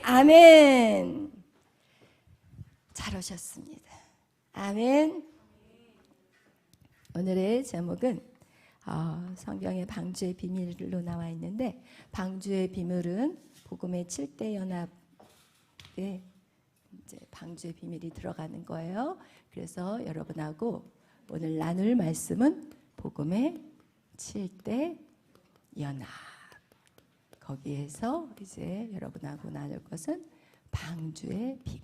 아멘. 잘 오셨습니다. 아멘. 오늘의 제목은 성경의 방주의 비밀로 나와 있는데, 방주의 비밀은 복음의 7대 연합에 이제 방주의 비밀이 들어가는 거예요. 그래서 여러분하고 오늘 나눌 말씀은 복음의 7대 연합. 거기에서 이제 여러분하고 나눌 것은 방주의 비밀.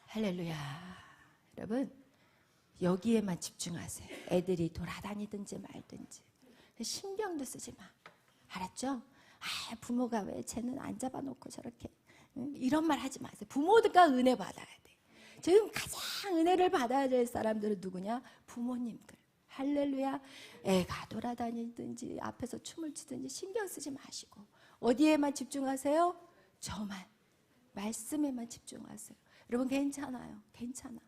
할렐루야. 여러분, 여기에만 집중하세요. 애들이 돌아다니든지 말든지 신경도 쓰지 마. 알았죠? 부모가 왜 쟤는 안 잡아놓고 저렇게 이런 말 하지 마세요. 부모가 은혜 받아야 돼. 지금 가장 은혜를 받아야 될 사람들은 누구냐? 부모님들. 할렐루야. 애가 돌아다니든지 앞에서 춤을 추든지 신경 쓰지 마시고 어디에만 집중하세요? 저만, 말씀에만 집중하세요. 여러분 괜찮아요. 괜찮아.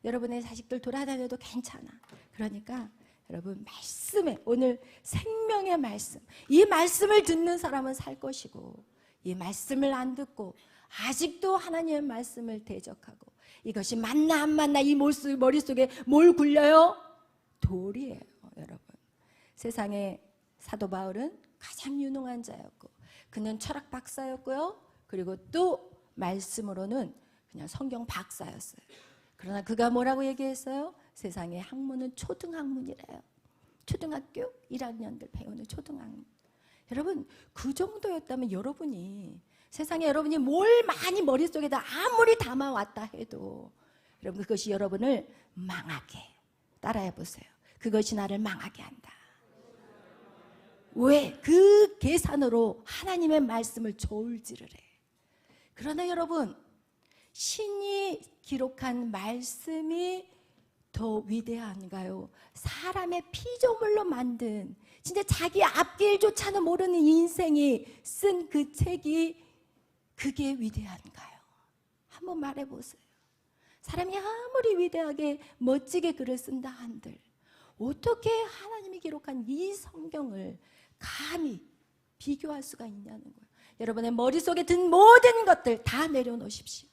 여러분의 자식들 돌아다녀도 괜찮아. 그러니까 여러분 말씀에, 오늘 생명의 말씀, 이 말씀을 듣는 사람은 살 것이고, 이 말씀을 안 듣고 아직도 하나님의 말씀을 대적하고, 이것이 맞나 안 맞나 이 머릿속에 뭘 굴려요? 돌이에요. 여러분, 세상에 사도 바울은 가장 유능한 자였고, 그는 철학 박사였고요, 그리고 또 말씀으로는 그냥 성경 박사였어요. 그러나 그가 뭐라고 얘기했어요? 세상의 학문은 초등학문이래요. 초등학교 1학년들 배우는 초등학문. 여러분, 그 정도였다면 세상에 여러분이 뭘 많이 머릿속에다 아무리 담아왔다 해도 여러분 그것이 여러분을 망하게, 따라해 보세요. 그것이 나를 망하게 한다. 왜? 그 계산으로 하나님의 말씀을 저울질을 해. 그러나 여러분, 신이 기록한 말씀이 더 위대한가요? 사람의 피조물로 만든, 진짜 자기 앞길조차는 모르는 인생이 쓴 그 책이 그게 위대한가요? 한번 말해보세요. 사람이 아무리 위대하게 멋지게 글을 쓴다 한들 어떻게 하나님이 기록한 이 성경을 감히 비교할 수가 있냐는 거예요. 여러분의 머릿속에 든 모든 것들 다 내려놓으십시오.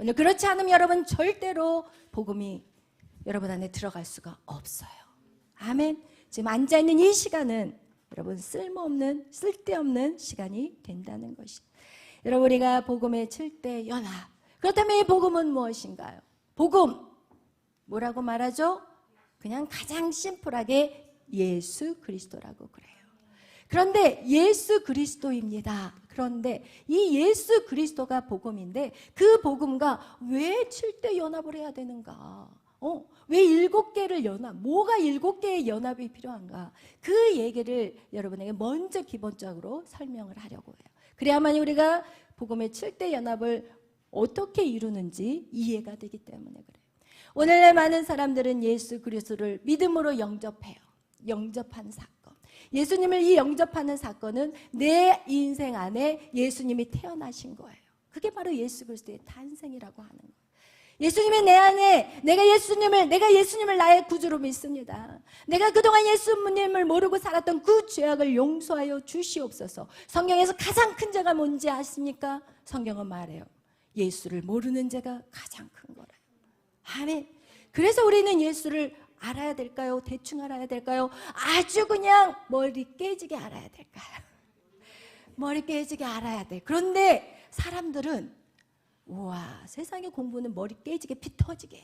오늘 그렇지 않으면 여러분 절대로 복음이 여러분 안에 들어갈 수가 없어요. 아멘. 지금 앉아있는 이 시간은 여러분 쓸데없는 시간이 된다는 것이. 여러분, 우리가 복음의 7대 연합. 그렇다면 이 복음은 무엇인가요? 복음, 뭐라고 말하죠? 그냥 가장 심플하게 예수 그리스도라고 그래요. 그런데 예수 그리스도입니다. 그런데 이 예수 그리스도가 복음인데, 그 복음과 왜 7대 연합을 해야 되는가? 왜 7개를 연합, 뭐가 7개의 연합이 필요한가? 그 얘기를 여러분에게 먼저 기본적으로 설명을 하려고 해요. 그래야만 우리가 복음의 7대 연합을 어떻게 이루는지 이해가 되기 때문에 그래요. 오늘날 많은 사람들은 예수 그리스도를 믿음으로 영접해요. 영접한 사건. 예수님을 이 영접하는 사건은 내 인생 안에 예수님이 태어나신 거예요. 그게 바로 예수 그리스도의 탄생이라고 하는 거예요. 예수님이 내 안에, 내가 예수님을 나의 구주로 믿습니다. 내가 그동안 예수님을 모르고 살았던 그 죄악을 용서하여 주시옵소서. 성경에서 가장 큰 죄가 뭔지 아십니까? 성경은 말해요. 예수를 모르는 죄가 가장 큰 거래요. 아멘. 그래서 우리는 예수를 알아야 될까요? 대충 알아야 될까요? 아주 그냥 머리 깨지게 알아야 될까요? 머리 깨지게 알아야 돼. 그런데 사람들은 우와, 세상의 공부는 머리 깨지게 피 터지게,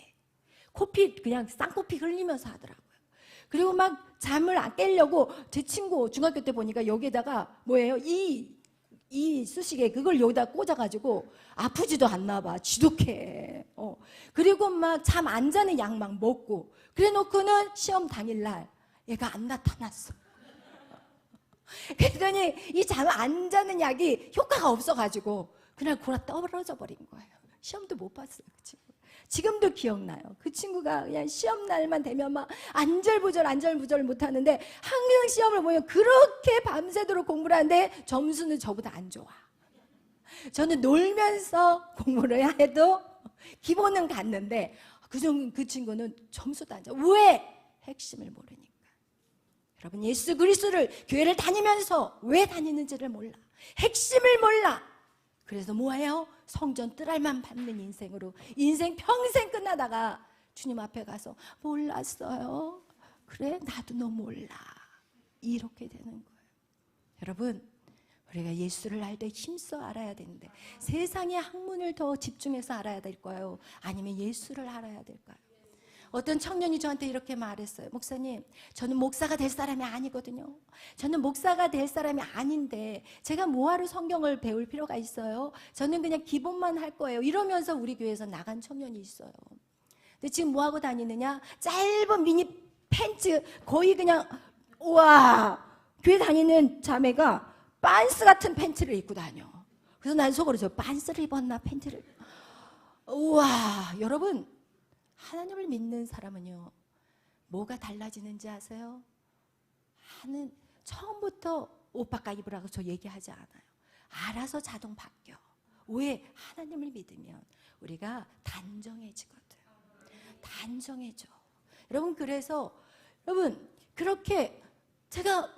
코피 그냥 쌍코피 흘리면서 하더라고요. 그리고 막 잠을 안 깨려고, 제 친구 중학교 때 보니까 여기에다가 뭐예요? 이 수시계 그걸 여기다 꽂아가지고 아프지도 않나 봐. 지독해. 그리고 막 잠 안 자는 약 막 먹고, 그래 놓고는 시험 당일날 얘가 안 나타났어. 그랬더니 이 잠 안 자는 약이 효과가 없어가지고 그냥 골아 떨어져 버린 거예요. 시험도 못 봤어요, 그 친구. 지금도 기억나요. 그 친구가 그냥 시험 날만 되면 막 안절부절 못하는데, 항상 시험을 보면 그렇게 밤새도록 공부를 하는데 점수는 저보다 안 좋아. 저는 놀면서 공부를 해도 기본은 갔는데 그 친구는 점수도 안 좋아. 왜? 핵심을 모르니까. 여러분 예수 그리스도를 교회를 다니면서 왜 다니는지를 몰라. 핵심을 몰라. 그래서 뭐예요? 성전 뜰알만 밟는 인생으로 인생 평생 끝나다가 주님 앞에 가서 몰랐어요. 그래 나도 너 몰라. 이렇게 되는 거예요. 여러분 우리가 예수를 알 때 힘써 알아야 되는데 세상의 학문을 더 집중해서 알아야 될까요? 아니면 예수를 알아야 될까요? 어떤 청년이 저한테 이렇게 말했어요. 목사님, 저는 목사가 될 사람이 아니거든요. 저는 목사가 될 사람이 아닌데 제가 뭐하러 성경을 배울 필요가 있어요? 저는 그냥 기본만 할 거예요. 이러면서 우리 교회에서 나간 청년이 있어요. 근데 지금 뭐하고 다니느냐? 짧은 미니 팬츠 거의 그냥 우와 교회 다니는 자매가 빤스 같은 팬츠를 입고 다녀. 그래서 난 속으로 저 빤스를 입었나 팬츠를. 우와 여러분 하나님을 믿는 사람은요 뭐가 달라지는지 아세요? 하는 처음부터 옷 바꿔 입으라고 저 얘기하지 않아요. 알아서 자동 바뀌어. 왜? 하나님을 믿으면 우리가 단정해지거든. 단정해져. 여러분 그래서 여러분 그렇게 제가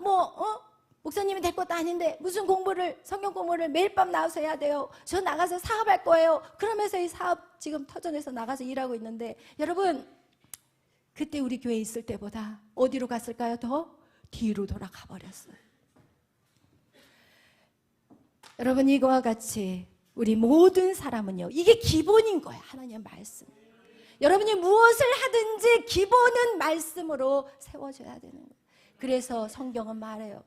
목사님이 될 것도 아닌데 무슨 공부를 성경 공부를 매일 밤 나와서 해야 돼요. 저 나가서 사업할 거예요. 그러면서 이 사업 지금 터전에서 나가서 일하고 있는데 여러분 그때 우리 교회에 있을 때보다 어디로 갔을까요? 더 뒤로 돌아가 버렸어요. 여러분 이거와 같이 우리 모든 사람은요 이게 기본인 거예요. 하나님의 말씀. 여러분이 무엇을 하든지 기본은 말씀으로 세워져야 되는 거예요. 그래서 성경은 말해요.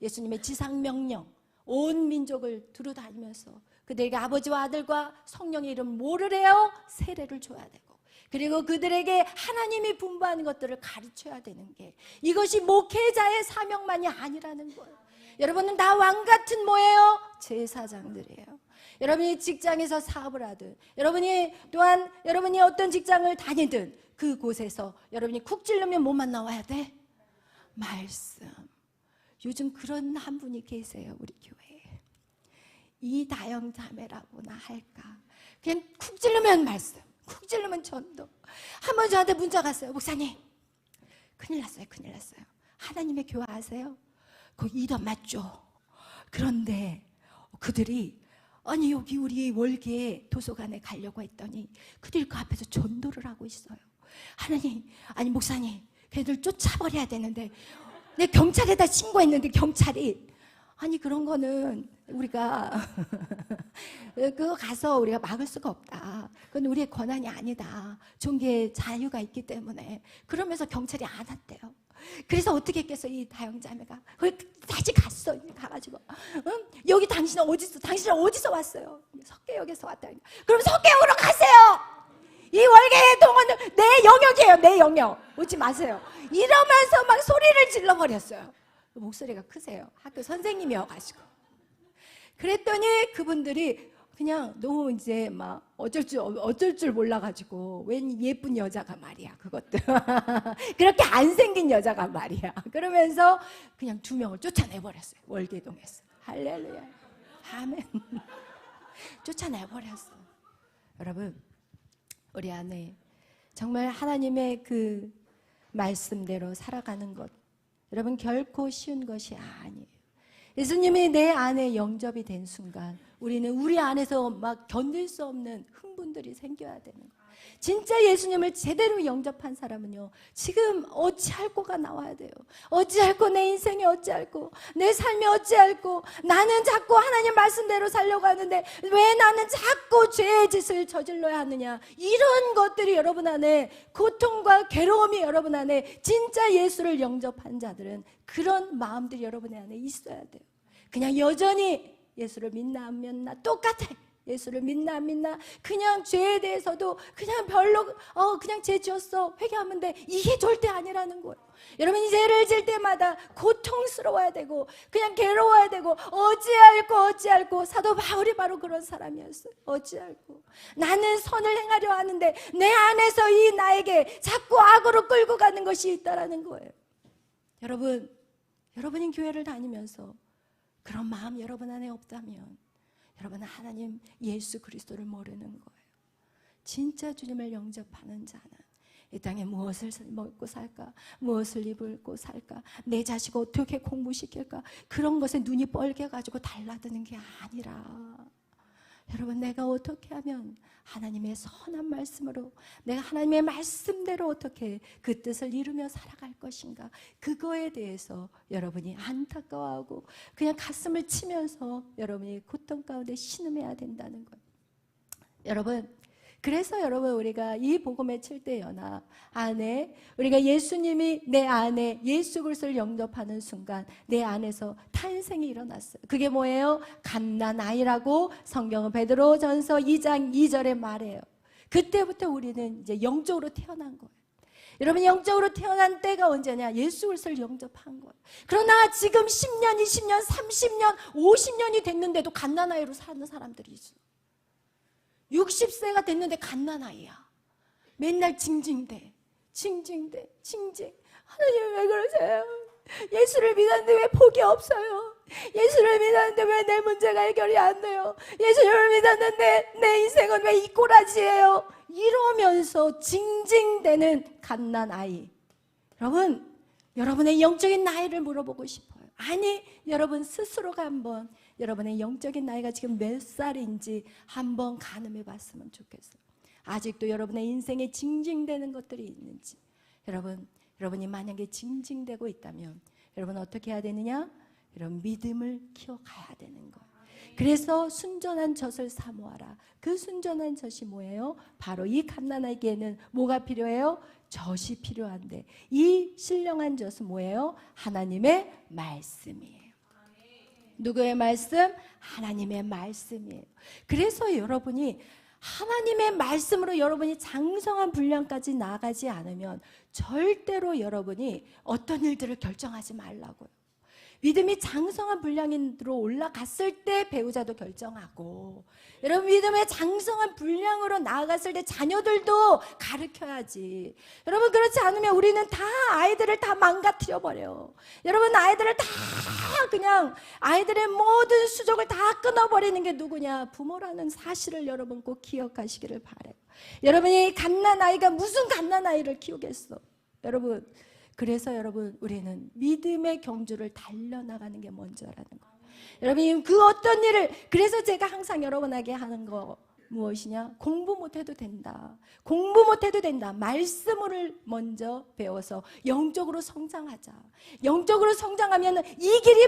예수님의 지상명령 온 민족을 두루다니면서 그들에게 아버지와 아들과 성령의 이름 뭐를 해요? 세례를 줘야 되고 그리고 그들에게 하나님이 분부하는 것들을 가르쳐야 되는 게 이것이 목회자의 사명만이 아니라는 거예요. 여러분은 다 왕같은 뭐예요? 제사장들이에요. 여러분이 직장에서 사업을 하든 여러분이 또한 여러분이 어떤 직장을 다니든 그곳에서 여러분이 쿡 찌르면 뭐만 나와야 돼? 말씀. 요즘 그런 한 분이 계세요. 우리 교회에. 이다영 자매라고나 할까. 그냥 쿡 찌르면 말씀, 쿡 찌르면 전도. 한 번 저한테 문자가 왔어요. 목사님 큰일 났어요. 큰일 났어요. 하나님의 교회 아세요? 거기 이단 맞죠? 그런데 그들이 아니 여기 우리 월계 도서관에 가려고 했더니 그들이 그 앞에서 전도를 하고 있어요. 하나님, 아니 목사님 걔들 쫓아버려야 되는데 내 경찰에다 신고했는데 경찰이 아니 그런 거는 우리가 그거 가서 우리가 막을 수가 없다. 그건 우리의 권한이 아니다. 종교의 자유가 있기 때문에 그러면서 경찰이 안 왔대요. 그래서 어떻게 했겠어 이 다영자매가 다시 갔어. 가가지고 여기 당신은 어디서 왔어요? 석계역에서 왔다. 그럼 석계역으로 가세요. 이 월계의 동원은 내 영역이에요. 내 영역. 오지 마세요. 이러면서 막 소리를 질러버렸어요. 목소리가 크세요. 학교 선생님이어가지고. 그랬더니 그분들이 그냥 너무 이제 막 어쩔 줄 몰라가지고 웬 예쁜 여자가 말이야 그것도 그렇게 안 생긴 여자가 말이야. 그러면서 그냥 2명을 쫓아내버렸어요. 월계동에서. 할렐루야. 아멘. 쫓아내버렸어. 여러분 우리 안에 정말 하나님의 그 말씀대로 살아가는 것 여러분 결코 쉬운 것이 아니에요. 예수님이 내 안에 영접이 된 순간 우리는 우리 안에서 막 견딜 수 없는 흥분들이 생겨야 되는 거예요. 진짜 예수님을 제대로 영접한 사람은요 지금 어찌할꼬가 나와야 돼요. 어찌할꼬 내 인생이 어찌할꼬 내 삶이 어찌할꼬 나는 자꾸 하나님 말씀대로 살려고 하는데 왜 나는 자꾸 죄의 짓을 저질러야 하느냐. 이런 것들이 여러분 안에 고통과 괴로움이 여러분 안에 진짜 예수를 영접한 자들은 그런 마음들이 여러분 안에 있어야 돼요. 그냥 여전히 예수를 믿나 안 믿나 똑같아. 예수를 믿나 안 믿나 그냥 죄에 대해서도 그냥 별로 그냥 죄 지었어 회개하면 돼. 이게 절대 아니라는 거예요. 여러분이 죄를 질 때마다 고통스러워야 되고 그냥 괴로워야 되고 어찌할꼬 사도 바울이 바로 그런 사람이었어요. 어찌할꼬 나는 선을 행하려 하는데 내 안에서 이 나에게 자꾸 악으로 끌고 가는 것이 있다라는 거예요. 여러분이 교회를 다니면서 그런 마음 여러분 안에 없다면 여러분은 하나님 예수 그리스도를 모르는 거예요. 진짜 주님을 영접하는 자는 이 땅에 무엇을 먹고 살까? 무엇을 입고 살까? 내 자식 어떻게 공부시킬까? 그런 것에 눈이 뻘개가지고 달라드는 게 아니라, 여러분, 내가 어떻게 하면 하나님의 선한 말씀으로, 내가 하나님의 말씀대로 어떻게 그 뜻을 이루며 살아갈 것인가, 그거에 대해서 여러분이 안타까워하고 그냥 가슴을 치면서 여러분이 고통 가운데 신음해야 된다는 거예요. 여러분, 그래서 여러분, 우리가 이 복음의 7대 연합 안에 우리가 예수님이 내 안에 예수 그리스도를 영접하는 순간 내 안에서 탄생이 일어났어요. 그게 뭐예요? 갓난아이라고 성경은 베드로전서 2장 2절에 말해요. 그때부터 우리는 이제 영적으로 태어난 거예요. 여러분, 영적으로 태어난 때가 언제냐? 예수 그리스도를 영접한 거예요. 그러나 지금 10년, 20년, 30년, 50년이 됐는데도 갓난아이로 사는 사람들이 있어요. 60세가 됐는데 갓난아이야. 맨날 징징대. 하나님 왜 그러세요? 예수를 믿었는데 왜 복이 없어요? 예수를 믿었는데 왜 내 문제가 해결이 안 돼요? 예수를 믿었는데 내 인생은 왜 이 꼬라지예요? 이러면서 징징대는 갓난아이. 여러분, 여러분의 영적인 나이를 물어보고 싶어요. 아니, 여러분 스스로가 한번 여러분의 영적인 나이가 지금 몇 살인지 한번 가늠해 봤으면 좋겠어요. 아직도 여러분의 인생에 징징대는 것들이 있는지. 여러분이 만약에 징징대고 있다면 여러분 어떻게 해야 되느냐? 여러분 믿음을 키워가야 되는 거예요. 그래서 순전한 젖을 사모하라. 그 순전한 젖이 뭐예요? 바로 이 갓난아이에게는 뭐가 필요해요? 젖이 필요한데, 이 신령한 젖은 뭐예요? 하나님의 말씀이에요. 누구의 말씀? 하나님의 말씀이에요. 그래서 여러분이 하나님의 말씀으로 여러분이 장성한 분량까지 나아가지 않으면 절대로 여러분이 어떤 일들을 결정하지 말라고요. 믿음이 장성한 분량으로 올라갔을 때 배우자도 결정하고, 여러분 믿음의 장성한 분량으로 나아갔을 때 자녀들도 가르쳐야지. 여러분 그렇지 않으면 우리는 다 아이들을 다 망가뜨려 버려요. 여러분 아이들을 다 그냥 아이들의 모든 수족을 다 끊어버리는 게 누구냐? 부모라는 사실을 여러분 꼭 기억하시기를 바라요. 여러분이 갓난아이가 무슨 갓난아이를 키우겠어? 여러분, 그래서 여러분 우리는 믿음의 경주를 달려나가는 게 먼저라는 거예요. 여러분 그 어떤 일을, 그래서 제가 항상 여러분에게 하는 거 무엇이냐? 공부 못해도 된다. 공부 못해도 된다. 말씀을 먼저 배워서 영적으로 성장하자. 영적으로 성장하면 이 길이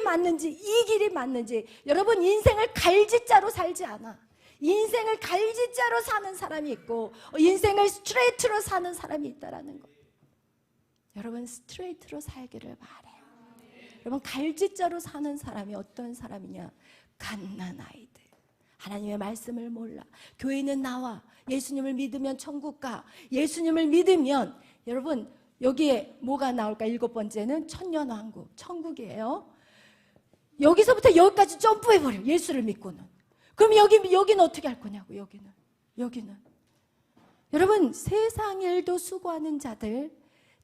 맞는지 여러분 인생을 갈짓자로 살지 않아. 인생을 갈짓자로 사는 사람이 있고 인생을 스트레이트로 사는 사람이 있다라는 거예요. 여러분 스트레이트로 살기를 바라요. 여러분 갈짓자로 사는 사람이 어떤 사람이냐? 갓난아이들. 하나님의 말씀을 몰라. 교회는 나와. 예수님을 믿으면 천국 가. 예수님을 믿으면, 여러분 여기에 뭐가 나올까? 7번째는 천년왕국, 천국이에요. 여기서부터 여기까지 점프해버려. 예수를 믿고는. 그럼 여기는 어떻게 할 거냐고. 여기는 여러분 세상 일도 수고하는 자들,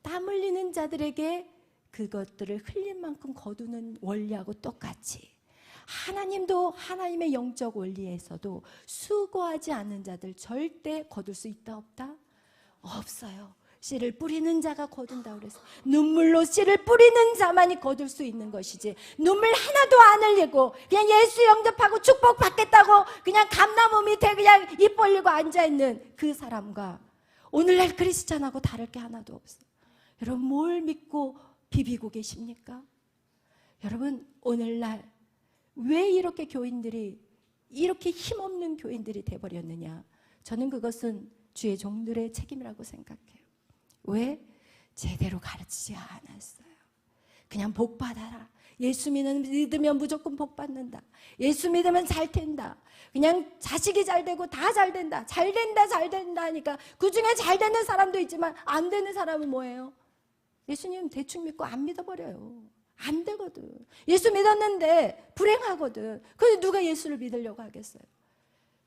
땀 흘리는 자들에게 그것들을 흘린 만큼 거두는 원리하고 똑같이 하나님도 하나님의 영적 원리에서도 수고하지 않는 자들 절대 거둘 수 있다 없다? 없어요. 씨를 뿌리는 자가 거둔다 그래서 눈물로 씨를 뿌리는 자만이 거둘 수 있는 것이지, 눈물 하나도 안 흘리고 그냥 예수 영접하고 축복받겠다고 그냥 감나무 밑에 그냥 입 벌리고 앉아있는 그 사람과 오늘날 크리스찬하고 다를 게 하나도 없어요. 여러분 뭘 믿고 비비고 계십니까? 여러분 오늘날 왜 이렇게 교인들이 이렇게 힘없는 교인들이 돼버렸느냐? 저는 그것은 주의 종들의 책임이라고 생각해요. 왜? 제대로 가르치지 않았어요. 그냥 복 받아라. 예수 믿으면 무조건 복 받는다. 예수 믿으면 잘 된다. 그냥 자식이 잘 되고 다 잘 된다. 잘 된다 하니까 그 중에 잘 되는 사람도 있지만 안 되는 사람은 뭐예요? 예수님 대충 믿고 안 믿어버려요. 안 되거든. 예수 믿었는데 불행하거든. 그런데 누가 예수를 믿으려고 하겠어요?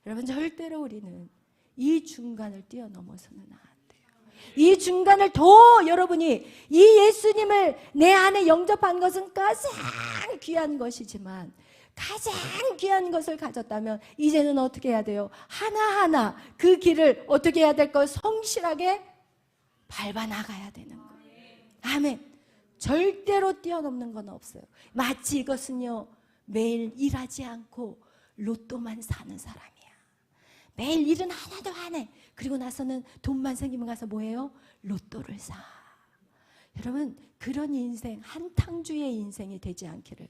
여러분 절대로 우리는 이 중간을 뛰어넘어서는 안 돼요. 이 중간을 더 여러분이 이 예수님을 내 안에 영접한 것은 가장 귀한 것이지만 가장 귀한 것을 가졌다면 이제는 어떻게 해야 돼요? 하나하나 그 길을 어떻게 해야 될까요? 성실하게 밟아 나가야 되는 거예요. 아멘. 절대로 뛰어넘는 건 없어요. 마치 이것은요, 매일 일하지 않고 로또만 사는 사람이야. 매일 일은 하나도 안 해. 그리고 나서는 돈만 생기면 가서 뭐해요? 로또를 사. 여러분, 그런 인생, 한탕주의 인생이 되지 않기를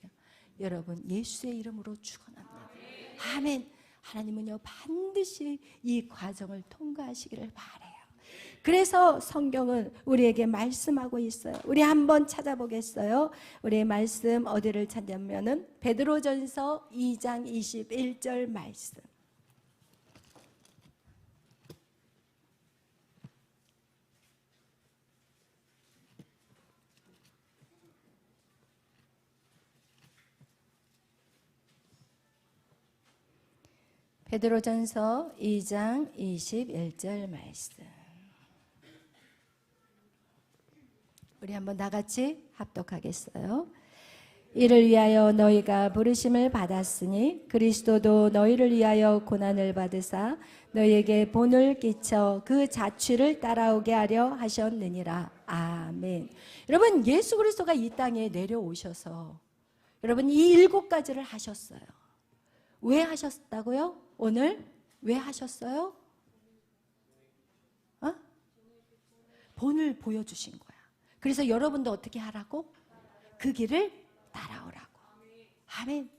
여러분 예수의 이름으로 축원합니다. 아멘. 하나님은요 반드시 이 과정을 통과하시기를 바라요. 그래서 성경은 우리에게 말씀하고 있어요. 우리 한번 찾아보겠어요. 우리의 말씀 어디를 찾냐면은 베드로전서 2장 21절 말씀. 베드로전서 2장 21절 말씀. 우리 한번 다 같이 합독하겠어요. 이를 위하여 너희가 부르심을 받았으니 그리스도도 너희를 위하여 고난을 받으사 너희에게 본을 끼쳐 그 자취를 따라오게 하려 하셨느니라. 아멘. 여러분, 예수 그리스도가 이 땅에 내려오셔서 여러분 이 7가지를 하셨어요. 왜 하셨다고요? 오늘 왜 하셨어요? 본을 보여주신 거야. 그래서 여러분도 어떻게 하라고? 그 길을 따라오라고. 아멘.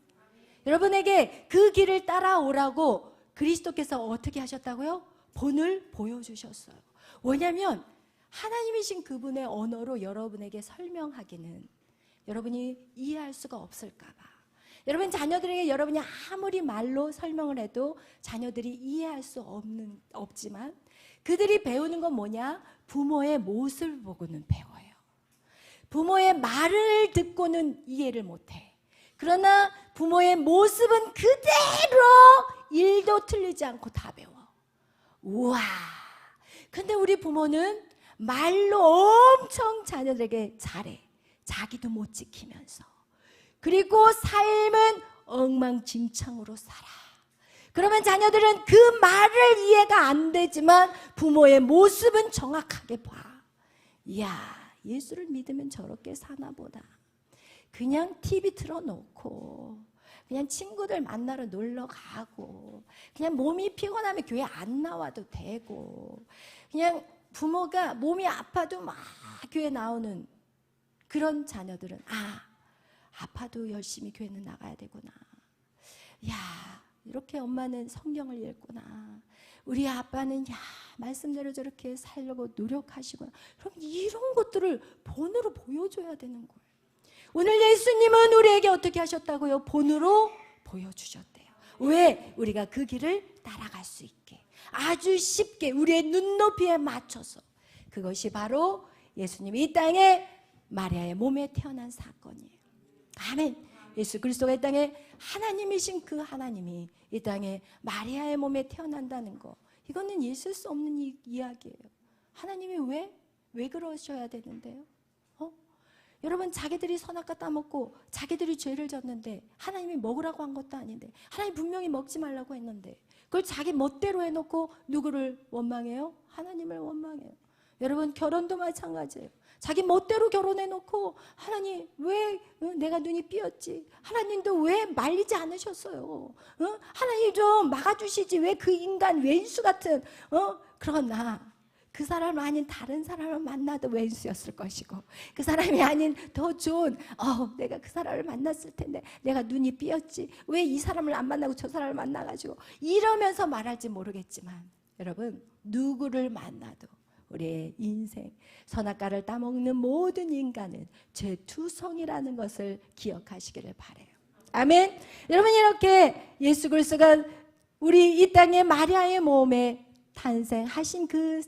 여러분에게 그 길을 따라오라고 그리스도께서 어떻게 하셨다고요? 본을 보여주셨어요. 왜냐하면 하나님이신 그분의 언어로 여러분에게 설명하기는 여러분이 이해할 수가 없을까 봐. 여러분 자녀들에게 여러분이 아무리 말로 설명을 해도 자녀들이 이해할 수 없지만 그들이 배우는 건 뭐냐? 부모의 모습을 보고는 배워요. 부모의 말을 듣고는 이해를 못해. 그러나 부모의 모습은 그대로 일도 틀리지 않고 다 배워. 우와. 근데 우리 부모는 말로 엄청 자녀들에게 잘해. 자기도 못 지키면서. 그리고 삶은 엉망진창으로 살아. 그러면 자녀들은 그 말을 이해가 안 되지만 부모의 모습은 정확하게 봐. 이야, 예수를 믿으면 저렇게 사나 보다. 그냥 TV 틀어놓고 그냥 친구들 만나러 놀러 가고 그냥 몸이 피곤하면 교회 안 나와도 되고 그냥 부모가 몸이 아파도 막 교회 나오는 그런 자녀들은 아파도 열심히 교회는 나가야 되구나. 야, 이렇게 엄마는 성경을 읽구나. 우리 아빠는 말씀대로 저렇게 살려고 노력하시구나. 그럼 이런 것들을 본으로 보여줘야 되는 거예요. 오늘 예수님은 우리에게 어떻게 하셨다고요? 본으로 보여주셨대요. 왜? 우리가 그 길을 따라갈 수 있게. 아주 쉽게 우리의 눈높이에 맞춰서. 그것이 바로 예수님이 이 땅에 마리아의 몸에 태어난 사건이에요. 아멘. 예수 그리스도가 이 땅에 하나님이신 그 하나님이 이 땅에 마리아의 몸에 태어난다는 거, 이거는 있을 수 없는 이야기예요. 하나님이 왜 그러셔야 되는데요? 여러분, 자기들이 선악과 따먹고 자기들이 죄를 졌는데 하나님이 먹으라고 한 것도 아닌데, 하나님 분명히 먹지 말라고 했는데 그걸 자기 멋대로 해놓고 누구를 원망해요? 하나님을 원망해요. 여러분, 결혼도 마찬가지예요. 자기 멋대로 결혼해놓고 하나님 왜 내가 눈이 삐었지? 하나님도 왜 말리지 않으셨어요? 하나님 좀 막아주시지. 왜 그 인간 왼수 같은 그러나 그 사람 아닌 다른 사람을 만나도 왼수였을 것이고, 그 사람이 아닌 더 좋은 내가 그 사람을 만났을 텐데 내가 눈이 삐었지. 왜 이 사람을 안 만나고 저 사람을 만나가지고 이러면서 말할지 모르겠지만, 여러분 누구를 만나도 우리의 인생, 선악과를 따먹는 모든 인간은 죄투성이라는 것을 기억하시기를 바라요. 아멘. 여러분, 이렇게 예수 그리스도가 우리 이 땅의 마리아의 몸에 탄생하신 그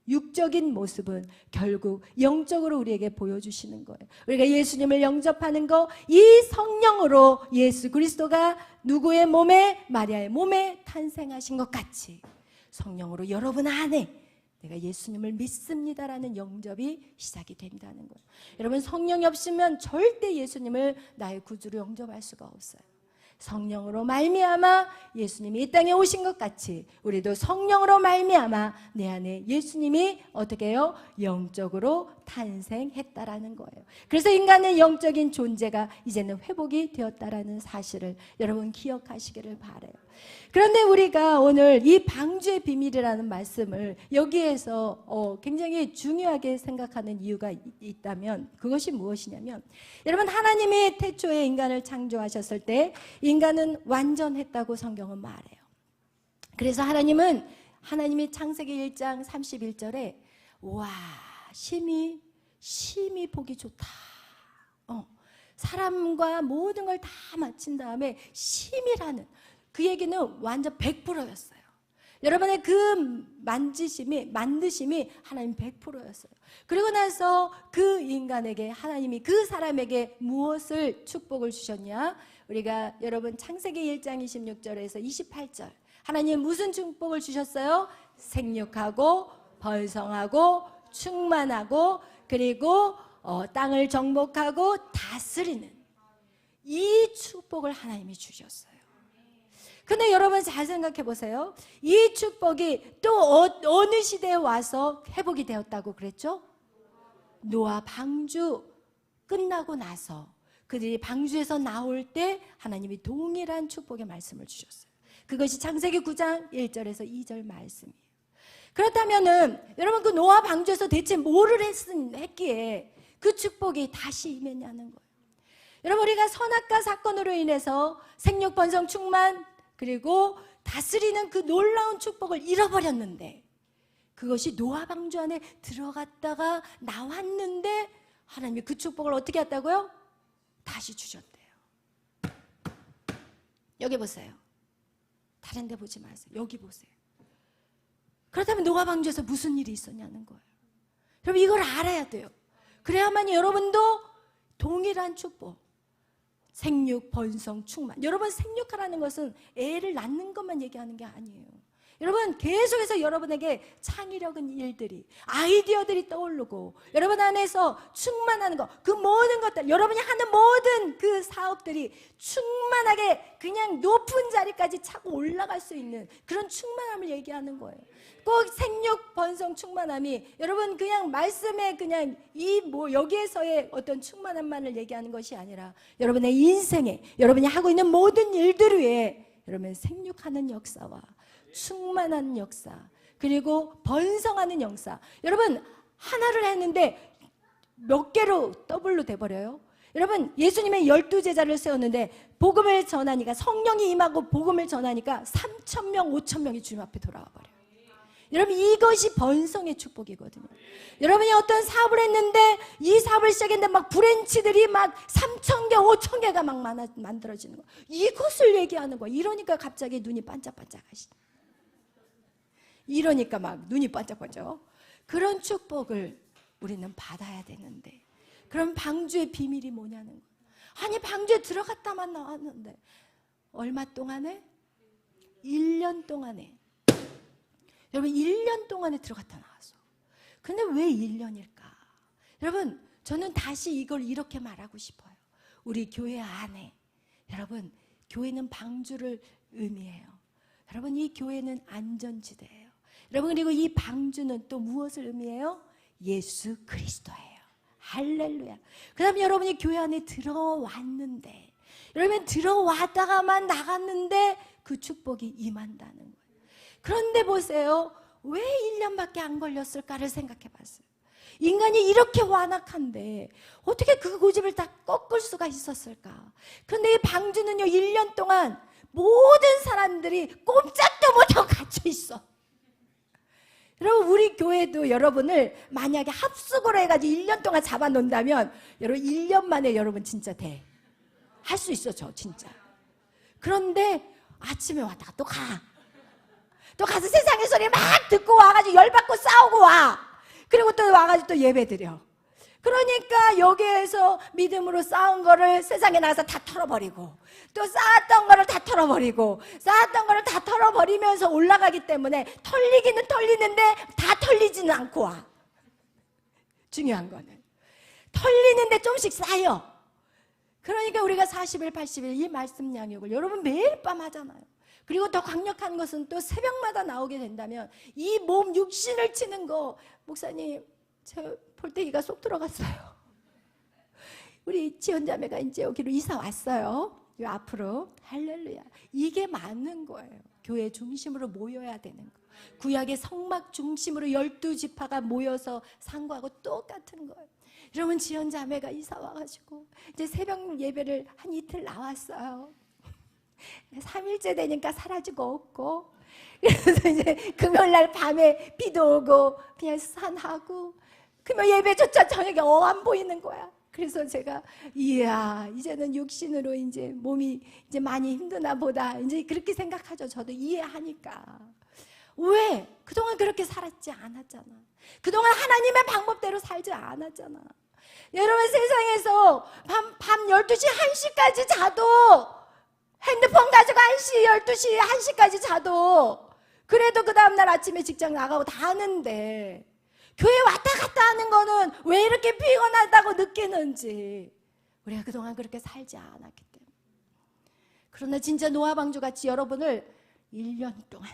육적인 모습은 결국 영적으로 우리에게 보여주시는 거예요. 우리가 예수님을 영접하는 거, 이 성령으로 예수 그리스도가 누구의 몸에, 마리아의 몸에 탄생하신 것 같이 성령으로 여러분 안에 내가 예수님을 믿습니다라는 영접이 시작이 된다는 거예요. 여러분, 성령이 없으면 절대 예수님을 나의 구주로 영접할 수가 없어요. 성령으로 말미암아 예수님이 이 땅에 오신 것 같이 우리도 성령으로 말미암아 내 안에 예수님이 어떻게 해요? 영적으로 탄생했다라는 거예요. 그래서 인간의 영적인 존재가 이제는 회복이 되었다라는 사실을 여러분 기억하시기를 바라요. 그런데 우리가 오늘 이 방주의 비밀이라는 말씀을 여기에서 굉장히 중요하게 생각하는 이유가 있다면 그것이 무엇이냐면, 여러분, 하나님이 태초에 인간을 창조하셨을 때 인간은 완전했다고 성경은 말해요. 그래서 하나님이 창세기 1장 31절에 와, 심히 보기 좋다. 사람과 모든 걸 다 마친 다음에 심이라는 그 얘기는 완전 100%였어요. 여러분의 그 만드심이 하나님 100%였어요. 그리고 나서 그 인간에게 하나님이 그 사람에게 무엇을 축복을 주셨냐? 우리가 여러분 창세기 1장 26절에서 28절 하나님 무슨 축복을 주셨어요? 생육하고 번성하고 충만하고 그리고 땅을 정복하고 다스리는 이 축복을 하나님이 주셨어요. 근데 여러분 잘 생각해 보세요. 이 축복이 또 어느 시대에 와서 회복이 되었다고 그랬죠? 노아 방주 끝나고 나서 그들이 방주에서 나올 때 하나님이 동일한 축복의 말씀을 주셨어요. 그것이 창세기 9장 1절에서 2절 말씀이에요. 그렇다면은 여러분 그 노아 방주에서 대체 뭐를 했기에 그 축복이 다시 임했냐는 거예요. 여러분, 우리가 선악과 사건으로 인해서 생육 번성 충만 그리고 다스리는 그 놀라운 축복을 잃어버렸는데, 그것이 노아 방주 안에 들어갔다가 나왔는데 하나님이 그 축복을 어떻게 했다고요? 다시 주셨대요. 여기 보세요. 다른 데 보지 마세요. 여기 보세요. 그렇다면 노아 방주에서 무슨 일이 있었냐는 거예요. 여러분, 이걸 알아야 돼요. 그래야만 여러분도 동일한 축복, 생육, 번성, 충만. 여러분, 생육하라는 것은 애를 낳는 것만 얘기하는 게 아니에요. 여러분, 계속해서 여러분에게 창의력은 일들이, 아이디어들이 떠오르고 여러분 안에서 충만하는 것, 그 모든 것들, 여러분이 하는 모든 그 사업들이 충만하게 그냥 높은 자리까지 차고 올라갈 수 있는 그런 충만함을 얘기하는 거예요. 꼭 생육, 번성, 충만함이 여러분 그냥 말씀에 그냥 여기에서의 어떤 충만함만을 얘기하는 것이 아니라 여러분의 인생에, 여러분이 하고 있는 모든 일들 위에 여러분 생육하는 역사와 충만한 역사, 그리고 번성하는 역사. 여러분, 하나를 했는데 몇 개로 더블로 돼버려요? 여러분, 예수님의 12제자를 세웠는데 복음을 전하니까, 성령이 임하고 복음을 전하니까 3,000명, 5,000명이 주님 앞에 돌아와 버려요. 여러분, 이것이 번성의 축복이거든요. 여러분이 어떤 사업을 했는데 이 사업을 시작했는데 막 브랜치들이 막 3,000개, 5,000개가 막 만들어지는 거, 이것을 얘기하는 거예요. 이러니까 갑자기 눈이 반짝반짝 하시죠. 이러니까 막 눈이 반짝반짝. 그런 축복을 우리는 받아야 되는데, 그럼 방주의 비밀이 뭐냐는 거예요. 아니, 방주에 들어갔다만 나왔는데 얼마 동안에? 1년 동안에. 여러분, 1년 동안에 들어갔다 나왔어. 근데 왜 1년일까? 여러분, 저는 다시 이걸 이렇게 말하고 싶어요. 우리 교회 안에, 여러분, 교회는 방주를 의미해요. 여러분, 이 교회는 안전지대예요. 여러분, 그리고 이 방주는 또 무엇을 의미해요? 예수 그리스도예요. 할렐루야. 그 다음에 여러분이 교회 안에 들어왔는데, 여러분 들어왔다가만 나갔는데 그 축복이 임한다는 거예요. 그런데 보세요. 왜 1년밖에 안 걸렸을까를 생각해 봤어요. 인간이 이렇게 완악한데 어떻게 그 고집을 다 꺾을 수가 있었을까? 그런데 이 방주는요, 1년 동안 모든 사람들이 꼼짝도 못하고 갇혀 있어. 여러분, 우리 교회도 여러분을 만약에 합숙으로 해가지고 1년 동안 잡아놓는다면 여러분 1년 만에 여러분 진짜 돼. 할 수 있어, 저 진짜. 그런데 아침에 왔다가 또 가. 또 가서 세상의 소리 막 듣고 와가지고 열받고 싸우고 와. 그리고 또 와가지고 또 예배 드려. 그러니까 여기에서 믿음으로 쌓은 거를 세상에 나가서 다 털어버리고, 또 쌓았던 거를 다 털어버리고, 쌓았던 거를 다 털어버리면서 올라가기 때문에 털리기는 털리는데 다 털리지는 않고 와. 중요한 거는 털리는데 조금씩 쌓여. 그러니까 우리가 40일, 80일 이 말씀 양육을 여러분 매일 밤 하잖아요. 그리고 더 강력한 것은 또 새벽마다 나오게 된다면 이 몸 육신을 치는 거, 목사님 저 볼때기가 쏙 들어갔어요. 우리 지연자매가 이제 여기로 이사 왔어요. 요 앞으로. 할렐루야. 이게 맞는 거예요. 교회 중심으로 모여야 되는 거. 구약의 성막 중심으로 12지파가 모여서 산 거하고 똑같은 거예요. 여러분, 지연자매가 이사 와가지고 이제 새벽 예배를 한 이틀 나왔어요. 3일째 되니까 사라지고 없고, 그래서 이제 금요일날 밤에 비도 오고 그냥 산하고, 금요 예배조차 저녁에 안 보이는 거야. 그래서 제가 이야, 이제는 육신으로 이제 몸이 이제 많이 힘드나 보다, 이제 그렇게 생각하죠. 저도 이해하니까. 왜? 그동안 그렇게 살았지 않았잖아. 그동안 하나님의 방법대로 살지 않았잖아. 여러분, 세상에서 밤 12시, 1시까지 자도, 핸드폰 가지고 1시, 12시, 1시까지 자도, 그래도 그 다음날 아침에 직장 나가고 다 하는데, 교회 왔다 갔다 하는 거는 왜 이렇게 피곤하다고 느끼는지, 우리가 그동안 그렇게 살지 않았기 때문에. 그러나 진짜 노아방주 같이 여러분을 1년 동안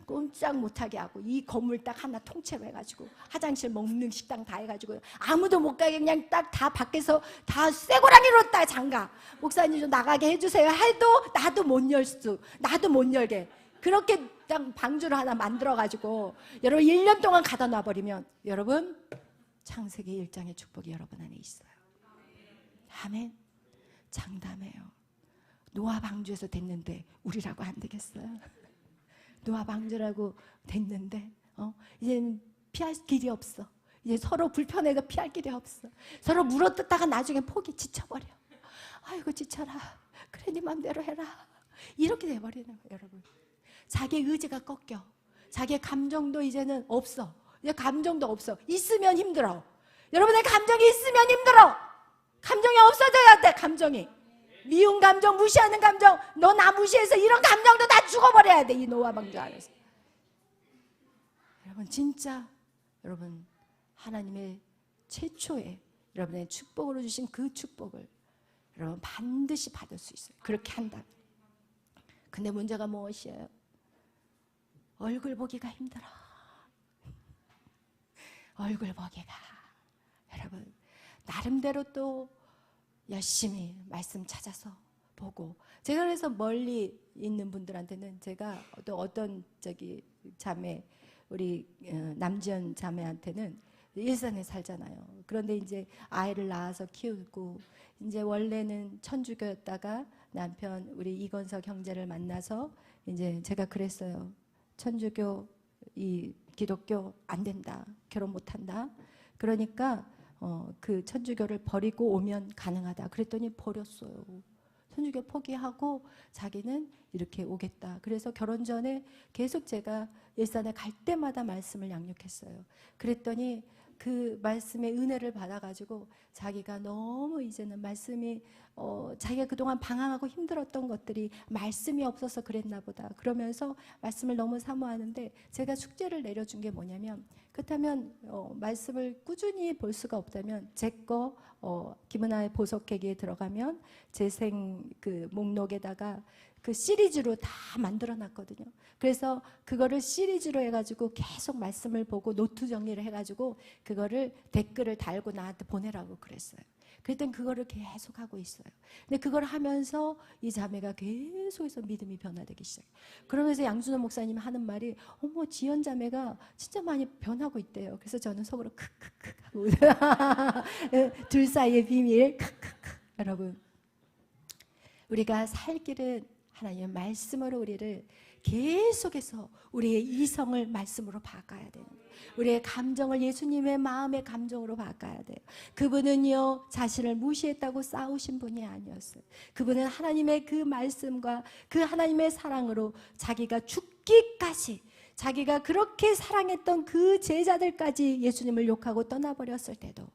꼼짝 못하게 하고, 이 건물 딱 하나 통째로 해가지고, 화장실, 먹는 식당 다 해가지고, 아무도 못 가게 그냥 딱 다 밖에서 다 쇠고랑이로 딱 잠가. 목사님 좀 나가게 해주세요 해도 나도 못 열게. 그렇게 딱 방주를 하나 만들어가지고 여러분 1년 동안 가다 놔버리면, 여러분 창세기 1장의 축복이 여러분 안에 있어요. 아멘. 장담해요. 노아 방주에서 됐는데 우리라고 안 되겠어요? 노아 방주라고 됐는데 이제는 피할 길이 없어. 이제 서로 불편해서 피할 길이 없어. 서로 물어뜯다가 나중에 포기, 지쳐버려. 아이고 지쳐라, 그래 네 맘대로 해라, 이렇게 돼버리는 거예요. 여러분, 자기의 의지가 꺾여. 자기의 감정도 이제는 없어. 이제 감정도 없어. 있으면 힘들어. 여러분의 감정이 있으면 힘들어. 감정이 없어져야 돼. 감정이 미운 감정, 무시하는 감정, 너 나 무시해서 이런 감정도 다 죽어버려야 돼. 이 노아 방주 안에서. 여러분, 진짜 여러분 하나님의 최초의 여러분의 축복으로 주신 그 축복을 여러분 반드시 받을 수 있어요. 그렇게 한다면. 근데 문제가 무엇이에요? 얼굴 보기가 힘들어. 얼굴 보기가. 여러분, 나름대로 또 열심히 말씀 찾아서 보고, 제가 그래서 멀리 있는 분들한테는 제가 어떤 자매, 우리 남지연 자매한테는 일산에 살잖아요. 그런데 이제 아이를 낳아서 키우고, 이제 원래는 천주교였다가 남편 우리 이건석 형제를 만나서 이제 제가 그랬어요. 천주교, 이 기독교 안 된다, 결혼 못 한다. 그러니까 그 천주교를 버리고 오면 가능하다. 그랬더니 버렸어요. 천주교 포기하고 자기는 이렇게 오겠다. 그래서 결혼 전에 계속 제가 일산에 갈 때마다 말씀을 양육했어요. 그랬더니 그 말씀의 은혜를 받아가지고 자기가 너무 이제는 말씀이 자기가 그동안 방황하고 힘들었던 것들이 말씀이 없어서 그랬나 보다. 그러면서 말씀을 너무 사모하는데, 제가 숙제를 내려준 게 뭐냐면, 그렇다면 말씀을 꾸준히 볼 수가 없다면 제 거 김은아의 보석계기에 들어가면 재생 그 목록에다가 그 시리즈로 다 만들어 놨거든요. 그래서 그거를 시리즈로 해가지고 계속 말씀을 보고 노트 정리를 해가지고 그거를 댓글을 달고 나한테 보내라고 그랬어요. 그랬더니 그거를 계속 하고 있어요. 근데 그걸 하면서 이 자매가 계속해서 믿음이 변화되기 시작해요. 그러면서 양준호 목사님 하는 말이, 어머 지연 자매가 진짜 많이 변하고 있대요. 그래서 저는 속으로 크크크 하고 둘 사이의 비밀 크크크. 여러분, 우리가 살 길은 하나님의 말씀으로 우리를 계속해서 우리의 이성을 말씀으로 바꿔야 돼요. 우리의 감정을 예수님의 마음의 감정으로 바꿔야 돼요. 그분은요, 자신을 무시했다고 싸우신 분이 아니었어요. 그분은 하나님의 그 말씀과 그 하나님의 사랑으로 자기가 죽기까지, 자기가 그렇게 사랑했던 그 제자들까지 예수님을 욕하고 떠나버렸을 때도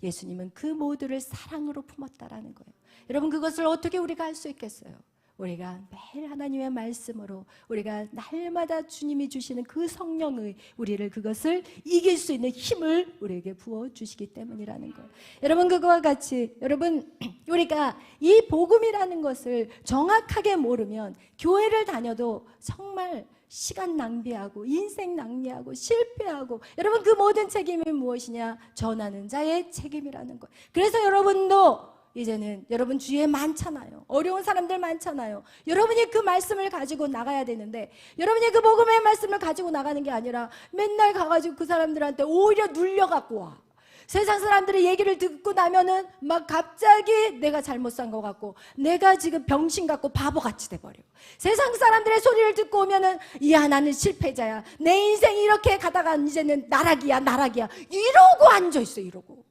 예수님은 그 모두를 사랑으로 품었다라는 거예요. 여러분, 그것을 어떻게 우리가 할 수 있겠어요? 우리가 매일 하나님의 말씀으로 우리가 날마다 주님이 주시는 그 성령의 우리를 그것을 이길 수 있는 힘을 우리에게 부어주시기 때문이라는 거예요. 여러분 그거와 같이 여러분 우리가 이 복음이라는 것을 정확하게 모르면 교회를 다녀도 정말 시간 낭비하고 인생 낭비하고 실패하고 여러분 그 모든 책임이 무엇이냐? 전하는 자의 책임이라는 거예요. 그래서 여러분도 이제는 여러분 주위에 많잖아요. 어려운 사람들 많잖아요. 여러분이 그 말씀을 가지고 나가야 되는데 여러분이 그 복음의 말씀을 가지고 나가는 게 아니라 맨날 가가지고 그 사람들한테 오히려 눌려갖고 와. 세상 사람들의 얘기를 듣고 나면은 막 갑자기 내가 잘못 산 것 같고 내가 지금 병신 같고 바보같이 돼버려. 세상 사람들의 소리를 듣고 오면은 야 나는 실패자야. 내 인생이 이렇게 가다가 이제는 나락이야 이러고 앉아있어. 이러고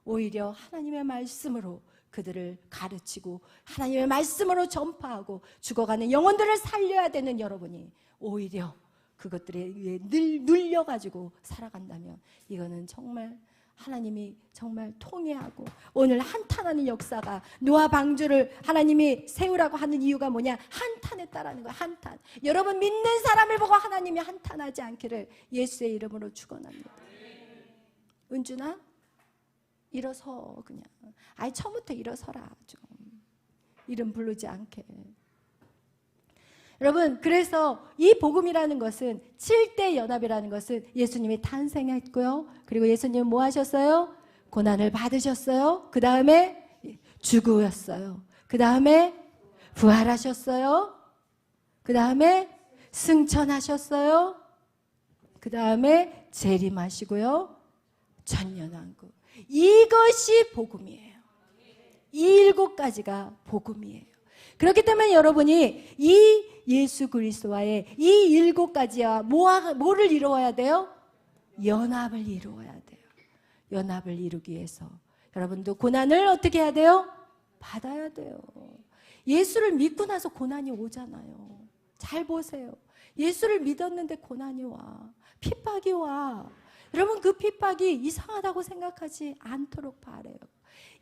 오히려 하나님의 말씀으로 그들을 가르치고 하나님의 말씀으로 전파하고 죽어가는 영혼들을 살려야 되는 여러분이 오히려 그것들에 의해 눌려가지고 살아간다면 이거는 정말 하나님이 정말 통회하고 오늘 한탄하는 역사가 노아 방주를 하나님이 세우라고 하는 이유가 뭐냐? 한탄했다라는 거야. 한탄. 여러분 믿는 사람을 보고 하나님이 한탄하지 않기를 예수의 이름으로 축원합니다. 은준아 일어서. 그냥 아예 처음부터 일어서라. 좀 이름 부르지 않게. 여러분 그래서 이 복음이라는 것은 7대 연합이라는 것은 예수님이 탄생했고요. 그리고 예수님은 뭐 하셨어요? 고난을 받으셨어요. 그 다음에 죽으셨어요. 그 다음에 부활하셨어요. 그 다음에 승천하셨어요. 그 다음에 재림하시고요. 천년왕국. 이것이 복음이에요. 이 7가지가 복음이에요. 그렇기 때문에 여러분이 이 예수 그리스도와의 이 7가지와 뭐를 이루어야 돼요? 연합을 이루어야 돼요. 연합을 이루기 위해서 여러분도 고난을 어떻게 해야 돼요? 받아야 돼요. 예수를 믿고 나서 고난이 오잖아요. 잘 보세요. 예수를 믿었는데 고난이 와. 핍박이 와. 여러분 그 핍박이 이상하다고 생각하지 않도록 바라요.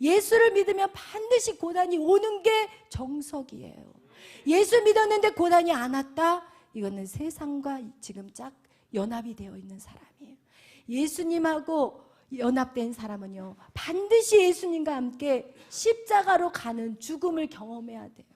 예수를 믿으면 반드시 고난이 오는 게 정석이에요. 예수 믿었는데 고난이 안 왔다? 이거는 세상과 지금 짝 연합이 되어 있는 사람이에요. 예수님하고 연합된 사람은요 반드시 예수님과 함께 십자가로 가는 죽음을 경험해야 돼요.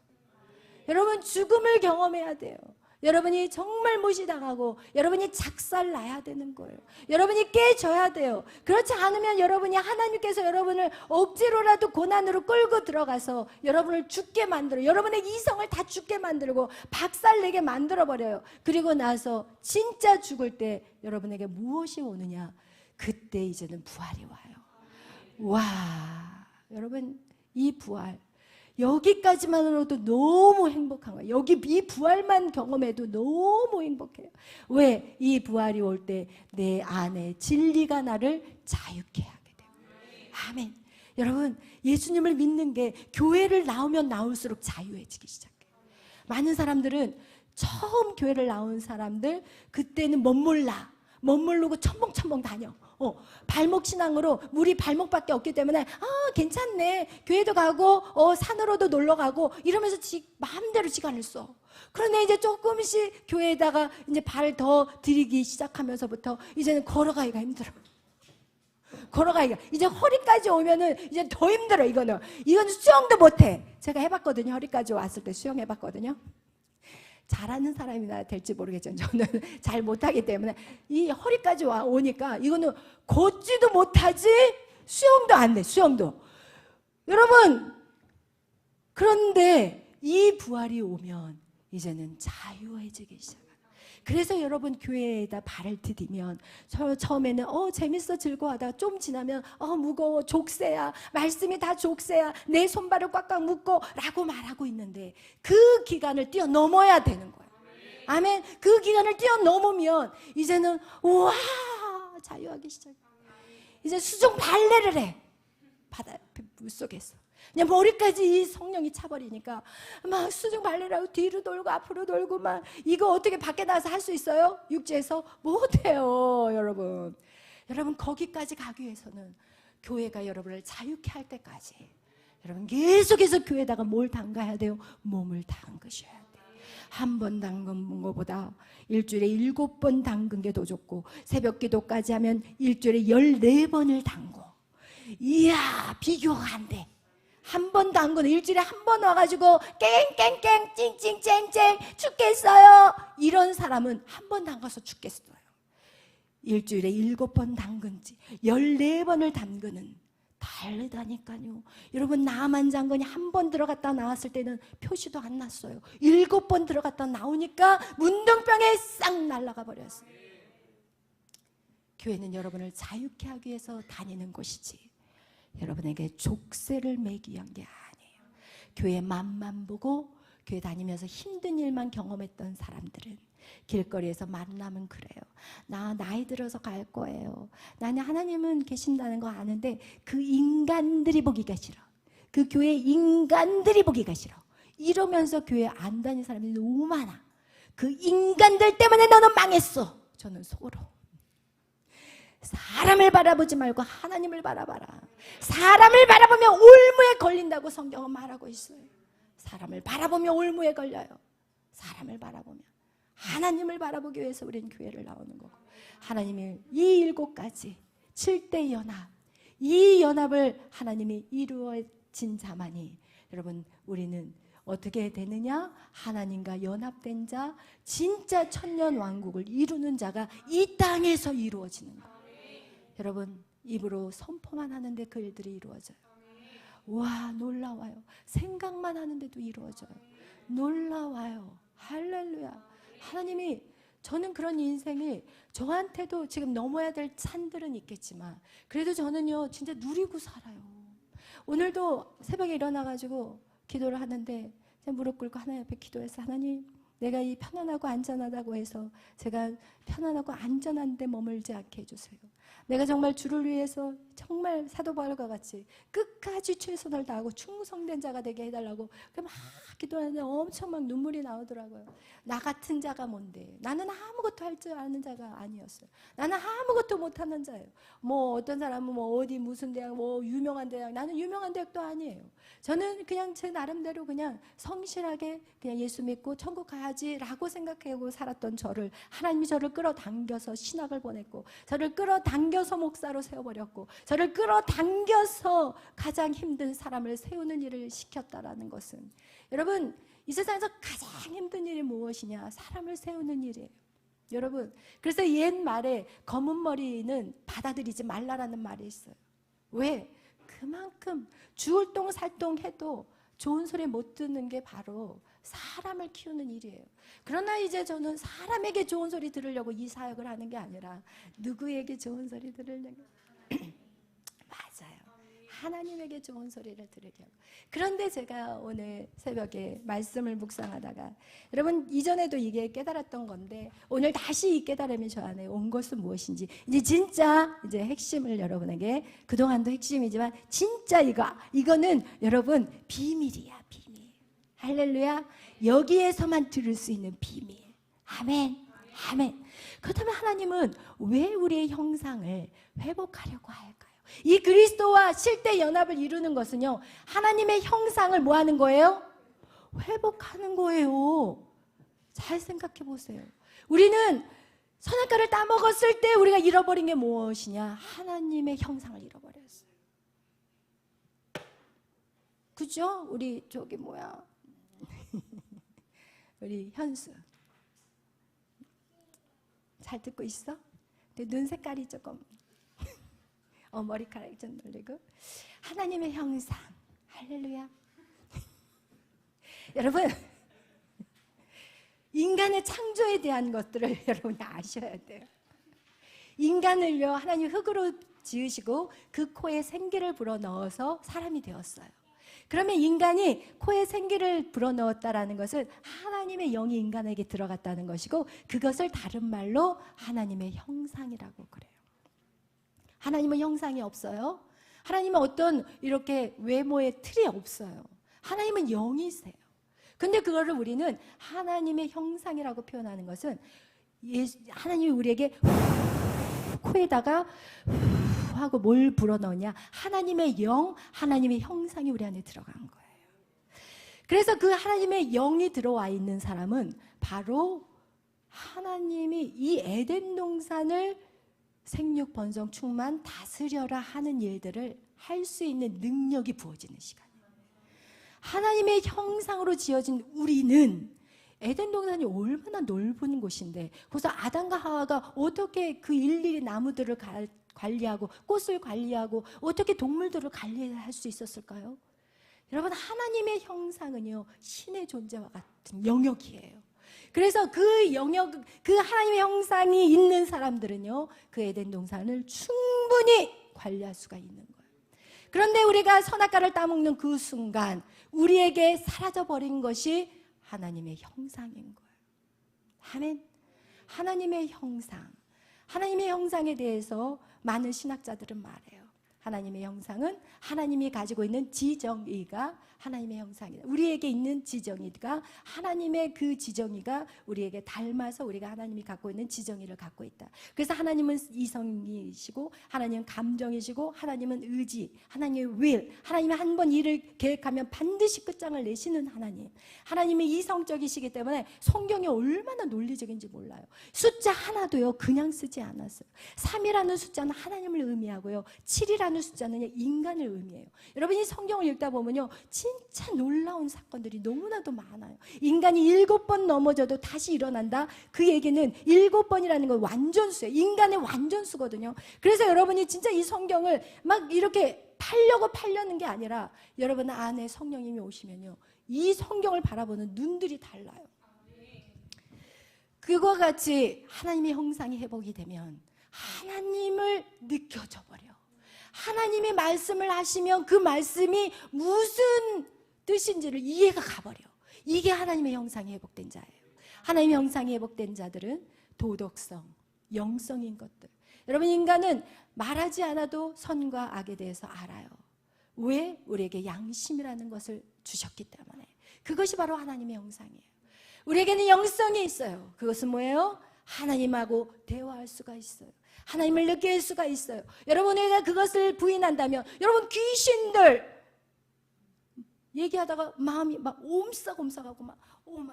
여러분 죽음을 경험해야 돼요. 여러분이 정말 무시당하고 여러분이 작살나야 되는 거예요. 여러분이 깨져야 돼요. 그렇지 않으면 여러분이 하나님께서 여러분을 억지로라도 고난으로 끌고 들어가서 여러분을 죽게 만들어 여러분의 이성을 다 죽게 만들고 박살내게 만들어버려요. 그리고 나서 진짜 죽을 때 여러분에게 무엇이 오느냐? 그때 이제는 부활이 와요. 와, 여러분 이 부활 여기까지만으로도 너무 행복한 거예요. 여기 이 부활만 경험해도 너무 행복해요. 왜? 이 부활이 올 때 내 안에 진리가 나를 자유케 하게 돼요. 아멘. 여러분 예수님을 믿는 게 교회를 나오면 나올수록 자유해지기 시작해요. 많은 사람들은 처음 교회를 나온 사람들 그때는 멋모르고 첨벙첨벙 다녀. 발목 신앙으로 우리 발목밖에 없기 때문에 괜찮네. 교회도 가고 산으로도 놀러 가고 이러면서 마음대로 시간을 써. 그런데 이제 조금씩 교회에다가 이제 발을 더 들이기 시작하면서부터 이제는 걸어가기가 힘들어. 걸어가기가 이제 허리까지 오면은 이제 더 힘들어. 이거는 수영도 못해. 제가 해봤거든요. 허리까지 왔을 때 수영 해봤거든요. 잘하는 사람이나 될지 모르겠지만 저는 잘 못하기 때문에 이 허리까지 오니까 이거는 걷지도 못하지 수영도 안 돼. 수영도. 여러분 그런데 이 부활이 오면 이제는 자유해지기 시작합니다. 그래서 여러분 교회에다 발을 디디면 처음에는 재밌어 즐거워하다가 좀 지나면 무거워 족쇄야 말씀이 다 족쇄야 내 손발을 꽉꽉 묶고 라고 말하고 있는데 그 기간을 뛰어넘어야 되는 거예요. 아멘. 그 기간을 뛰어넘으면 이제는 우와 자유하기 시작해. 이제 수중 발레를 해. 바다 물속에서 그냥 머리까지 이 성령이 차버리니까 막 수중 발레라고 뒤로 돌고 앞으로 돌고 막 이거 어떻게 밖에 나가서 할 수 있어요? 육지에서 못해요. 여러분 거기까지 가기 위해서는 교회가 여러분을 자유케 할 때까지 여러분 계속해서 교회에다가 뭘 담가야 돼요? 몸을 담그셔야 돼요. 한 번 담근 것보다 일주일에 7번 담근 게 더 좋고, 새벽 기도까지 하면 일주일에 14번을 담고. 이야, 비교가 안 돼. 한 번 담근, 일주일에 한 번 와가지고 깽깽깽 찡찡쨍쨍 죽겠어요, 이런 사람은 한 번 담가서 죽겠어요. 일주일에 7번 담근지 14번을 담그는 다르다니까요. 여러분, 나만 장군이 한 번 들어갔다 나왔을 때는 표시도 안 났어요. 7번 들어갔다 나오니까 문둥병에 싹 날아가 버렸어요. 교회는 여러분을 자유케 하기 위해서 다니는 곳이지, 여러분에게 족쇄를 매기 위한 게 아니에요. 교회 맘만 보고 교회 다니면서 힘든 일만 경험했던 사람들은 길거리에서 만나면 그래요. 나 나이 들어서 갈 거예요. 나는 하나님은 계신다는 거 아는데 그 인간들이 보기가 싫어. 그 교회 인간들이 보기가 싫어. 이러면서 교회 안 다니는 사람이 너무 많아. 그 인간들 때문에 너는 망했어. 저는 속으로, 사람을 바라보지 말고 하나님을 바라봐라. 사람을 바라보면 올무에 걸린다고 성경은 말하고 있어요. 사람을 바라보면 올무에 걸려요. 사람을 바라보면. 하나님을 바라보기 위해서 우리는 교회를 나오는 거고, 하나님이 이 7가지 7대 연합, 이 연합을 하나님이 이루어진 자만이, 여러분, 우리는 어떻게 되느냐? 하나님과 연합된 자, 진짜 천년 왕국을 이루는 자가 이 땅에서 이루어지는 거예요. 여러분, 입으로 선포만 하는데 그 일들이 이루어져요. 와, 놀라워요. 생각만 하는데도 이루어져요. 놀라워요. 할렐루야. 하나님이, 저는 그런 인생이, 저한테도 지금 넘어야 될 산들은 있겠지만 그래도 저는요 진짜 누리고 살아요. 오늘도 새벽에 일어나가지고 기도를 하는데 무릎 꿇고 하나님 앞에 기도해서, 하나님, 내가 이 편안하고 안전하다고 해서 제가 편안하고 안전한 데 머물지 않게 해주세요. 내가 정말 주를 위해서 정말 사도 바울과 같이 끝까지 최선을 다하고 충성된 자가 되게 해달라고 막 기도하는데 엄청 막 눈물이 나오더라고요. 나 같은 자가 뭔데? 나는 아무것도 할 줄 아는 자가 아니었어요. 나는 아무것도 못하는 자예요. 뭐 어떤 사람은 뭐 어디 무슨 대학, 뭐 유명한 대학, 나는 유명한 대학도 아니에요. 저는 그냥 제 나름대로 그냥 성실하게 그냥 예수 믿고 천국 가야지라고 생각하고 살았던 저를 하나님이 저를 끌어당겨서 신학을 보냈고, 저를 끌어당겨서 목사로 세워버렸고, 저를 끌어당겨서 가장 힘든 사람을 세우는 일을 시켰다라는 것은, 여러분, 이 세상에서 가장 힘든 일이 무엇이냐? 사람을 세우는 일이에요. 여러분, 그래서 옛말에 검은 머리는 받아들이지 말라라는 말이 있어요. 왜? 그만큼 주울동 살동 해도 좋은 소리 못 듣는 게 바로 사람을 키우는 일이에요. 그러나 이제 저는 사람에게 좋은 소리 들으려고 이 사역을 하는 게 아니라 누구에게 좋은 소리 들으려고 맞아요. 하나님에게 좋은 소리를 들으려고. 그런데 제가 오늘 새벽에 말씀을 묵상하다가, 여러분 이전에도 이게 깨달았던 건데 오늘 다시 이 깨달음이 저 안에 온 것은 무엇인지, 이제 진짜 이제 핵심을 여러분에게, 그동안도 핵심이지만 진짜 이거는 여러분 비밀이야, 비밀. 할렐루야. 여기에서만 들을 수 있는 비밀. 아멘. 아멘. 그렇다면 하나님은 왜 우리의 형상을 회복하려고 할까요? 이 그리스도와 실제 연합을 이루는 것은요, 하나님의 형상을 뭐 하는 거예요? 회복하는 거예요. 잘 생각해 보세요. 우리는 선악과를 따먹었을 때 우리가 잃어버린 게 무엇이냐? 하나님의 형상을 잃어버렸어요. 그죠? 우리 저기 뭐야? 우리 현수 잘 듣고 있어? 근데 눈 색깔이 조금 머리카락이 좀 놀리고. 하나님의 형상. 할렐루야. 여러분, 인간의 창조에 대한 것들을 여러분이 아셔야 돼요. 인간을요, 하나님 흙으로 지으시고 그 코에 생기를 불어넣어서 사람이 되었어요. 그러면 인간이 코에 생기를 불어넣었다라는 것은 하나님의 영이 인간에게 들어갔다는 것이고, 그것을 다른 말로 하나님의 형상이라고 그래요. 하나님은 형상이 없어요. 하나님은 어떤 이렇게 외모의 틀이 없어요. 하나님은 영이세요. 근데 그거를 우리는 하나님의 형상이라고 표현하는 것은, 하나님이 우리에게 코에다가 하고 뭘 불어넣냐? 하나님의 영, 하나님의 형상이 우리 안에 들어간 거예요. 그래서 그 하나님의 영이 들어와 있는 사람은 바로 하나님이 이 에덴 동산을 생육, 번성, 충만, 다스려라 하는 일들을 할 수 있는 능력이 부어지는 시간이에요. 하나님의 형상으로 지어진 우리는 에덴 동산이 얼마나 넓은 곳인데 거기서 아담과 하와가 어떻게 그 일일이 나무들을 관리하고 꽃을 관리하고 어떻게 동물들을 관리할 수 있었을까요? 여러분, 하나님의 형상은요, 신의 존재와 같은 영역이에요. 그래서 그 영역, 그 하나님의 형상이 있는 사람들은요, 그 에덴 동산을 충분히 관리할 수가 있는 거예요. 그런데 우리가 선악과를 따먹는 그 순간 우리에게 사라져버린 것이 하나님의 형상인 거예요. 아멘. 하나님의 형상. 하나님의 형상에 대해서 많은 신학자들은 말해요. 하나님의 형상은 하나님이 가지고 있는 지정의가 하나님의 형상이다. 우리에게 있는 지정의가 하나님의 그 지정의가 우리에게 닮아서 우리가 하나님이 갖고 있는 지정의를 갖고 있다. 그래서 하나님은 이성이시고 하나님은 감정이시고 하나님은 의지, 하나님의 will, 하나님이 한 번 일을 계획하면 반드시 끝장을 내시는 하나님. 하나님이 이성적이시기 때문에 성경이 얼마나 논리적인지 몰라요. 숫자 하나도요 그냥 쓰지 않았어요. 3이라는 숫자는 하나님을 의미하고요, 7이라는 숫자는 인간을 의미해요. 여러분, 이 성경을 읽다 보면요 진짜 놀라운 사건들이 너무나도 많아요. 인간이 7번 넘어져도 다시 일어난다. 그 얘기는 7번이라는 건 완전수예요. 인간의 완전수거든요. 그래서 여러분이 진짜 이 성경을 막 이렇게 팔려는 게 아니라 여러분 안에 성령님이 오시면요 이 성경을 바라보는 눈들이 달라요. 그와 같이 하나님의 형상이 회복이 되면 하나님을 느껴져 버려. 하나님의 말씀을 하시면 그 말씀이 무슨 뜻인지를 이해가 가버려. 이게 하나님의 형상이 회복된 자예요. 하나님의 형상이 회복된 자들은 도덕성, 영성인 것들. 여러분, 인간은 말하지 않아도 선과 악에 대해서 알아요. 왜? 우리에게 양심이라는 것을 주셨기 때문에. 그것이 바로 하나님의 형상이에요. 우리에게는 영성이 있어요. 그것은 뭐예요? 하나님하고 대화할 수가 있어요. 하나님을 느낄 수가 있어요. 여러분에게 그것을 부인한다면 여러분 귀신들 얘기하다가 마음이 막 옴싹옴싹하고 막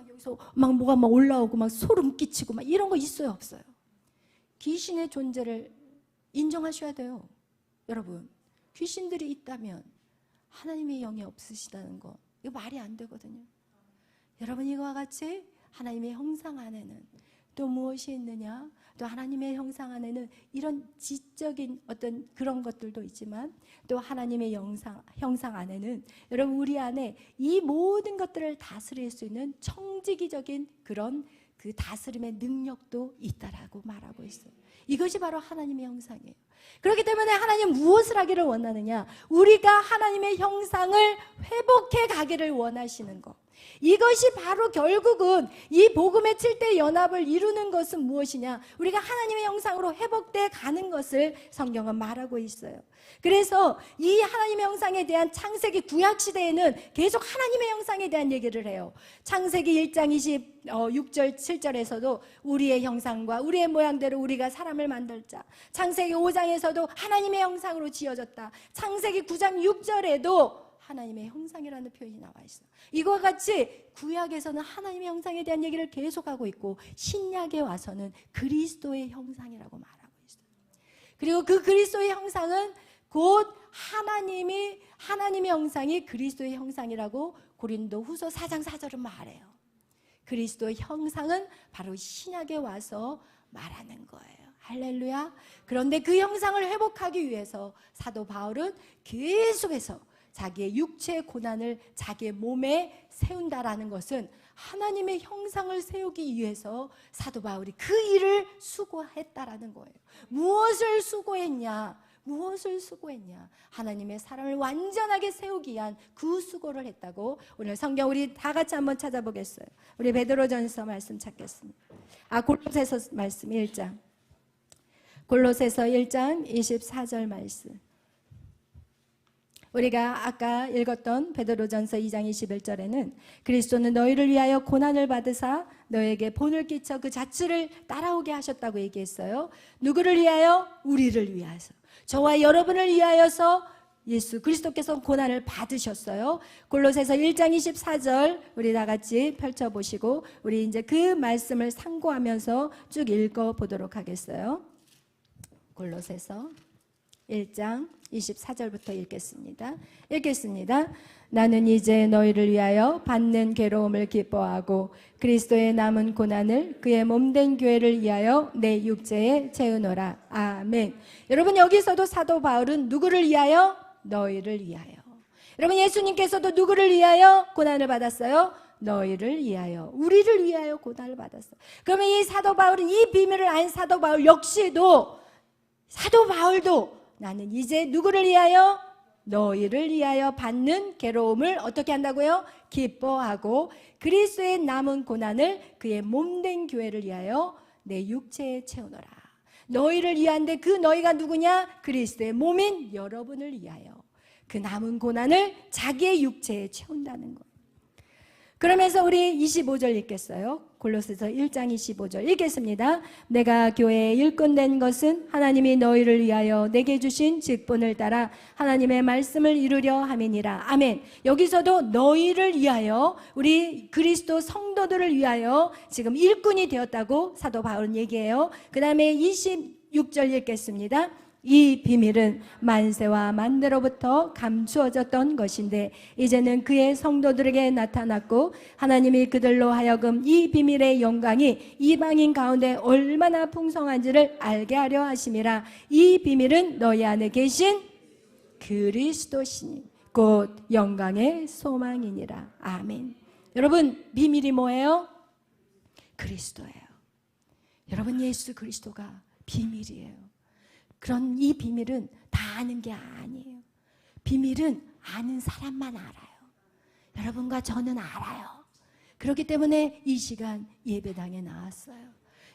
여기서 막 뭐가 막 올라오고 막 소름 끼치고 막 이런 거 있어요, 없어요? 귀신의 존재를 인정하셔야 돼요. 여러분, 귀신들이 있다면 하나님의 영이 없으시다는 거 이거 말이 안 되거든요. 여러분, 이거와 같이 하나님의 형상 안에는 또 무엇이 있느냐? 또 하나님의 형상 안에는 이런 지적인 어떤 그런 것들도 있지만 또 하나님의 형상 안에는 여러분 우리 안에 이 모든 것들을 다스릴 수 있는 청지기적인 그런 그 다스림의 능력도 있다라고 말하고 있어요. 이것이 바로 하나님의 형상이에요. 그렇기 때문에 하나님 무엇을 하기를 원하느냐? 우리가 하나님의 형상을 회복해 가기를 원하시는 것. 이것이 바로 결국은 이 복음의 7대 연합을 이루는 것은 무엇이냐? 우리가 하나님의 형상으로 회복돼 가는 것을 성경은 말하고 있어요. 그래서 이 하나님의 형상에 대한 창세기 구약 시대에는 계속 하나님의 형상에 대한 얘기를 해요. 창세기 1장 26절 7절에서도 우리의 형상과 우리의 모양대로 우리가 사람을 만들자. 창세기 5장에서도 하나님의 형상으로 지어졌다. 창세기 9장 6절에도 하나님의 형상이라는 표현이 나와 있어요. 이와 같이 구약에서는 하나님의 형상에 대한 얘기를 계속하고 있고 신약에 와서는 그리스도의 형상이라고 말하고 있어요. 그리고 그 그리스도의 형상은 곧 하나님의 형상이 그리스도의 형상이라고 고린도 후서 4장 4절은 말해요. 그리스도의 형상은 바로 신약에 와서 말하는 거예요. 할렐루야. 그런데 그 형상을 회복하기 위해서 사도 바울은 계속해서 자기의 육체의 고난을 자기의 몸에 세운다라는 것은 하나님의 형상을 세우기 위해서 사도 바울이 그 일을 수고했다라는 거예요. 무엇을 수고했냐? 하나님의 사람을 완전하게 세우기 위한 그 수고를 했다고 오늘 성경 우리 다 같이 한번 찾아보겠어요. 우리 베드로전서 말씀 찾겠습니다. 골로새서 말씀 1장. 골로새서 1장 24절 말씀. 우리가 아까 읽었던 베드로전서 2장 21절에는 그리스도는 너희를 위하여 고난을 받으사 너에게 본을 끼쳐 그 자취를 따라오게 하셨다고 얘기했어요. 누구를 위하여? 우리를 위하여서. 저와 여러분을 위하여서 예수 그리스도께서 고난을 받으셨어요. 골로새서 1장 24절 우리 다 같이 펼쳐보시고 우리 이제 그 말씀을 상고하면서 쭉 읽어보도록 하겠어요. 골로새서 1장 24절부터 읽겠습니다. 나는 이제 너희를 위하여 받는 괴로움을 기뻐하고 그리스도의 남은 고난을 그의 몸된 교회를 위하여 내 육체에 채우노라. 아멘. 여러분 여기서도 사도 바울은 누구를 위하여? 너희를 위하여. 여러분 예수님께서도 누구를 위하여 고난을 받았어요? 너희를 위하여, 우리를 위하여 고난을 받았어요. 그러면 이 사도 바울은 이 비밀을 안 사도 바울 역시도 사도 바울도 나는 이제 누구를 위하여? 너희를 위하여 받는 괴로움을 어떻게 한다고요? 기뻐하고 그리스도의 남은 고난을 그의 몸된 교회를 위하여 내 육체에 채우노라. 너희를 위한데 그 너희가 누구냐? 그리스도의 몸인 여러분을 위하여 그 남은 고난을 자기의 육체에 채운다는 거예요. 그러면서 우리 25절 읽겠어요. 골로새서 1장 25절 읽겠습니다. 내가 교회에 일꾼된 것은 하나님이 너희를 위하여 내게 주신 직분을 따라 하나님의 말씀을 이루려 함이니라. 아멘. 여기서도 너희를 위하여 우리 그리스도 성도들을 위하여 지금 일꾼이 되었다고 사도 바울은 얘기해요. 그 다음에 26절 읽겠습니다. 이 비밀은 만세와 만대로부터 감추어졌던 것인데 이제는 그의 성도들에게 나타났고 하나님이 그들로 하여금 이 비밀의 영광이 이방인 가운데 얼마나 풍성한지를 알게 하려 하심이라. 이 비밀은 너희 안에 계신 그리스도시니 곧 영광의 소망이니라. 아멘. 여러분 비밀이 뭐예요? 그리스도예요. 여러분 예수 그리스도가 비밀이에요. 그런 이 비밀은 다 아는 게 아니에요. 비밀은 아는 사람만 알아요. 여러분과 저는 알아요. 그렇기 때문에 이 시간 예배당에 나왔어요.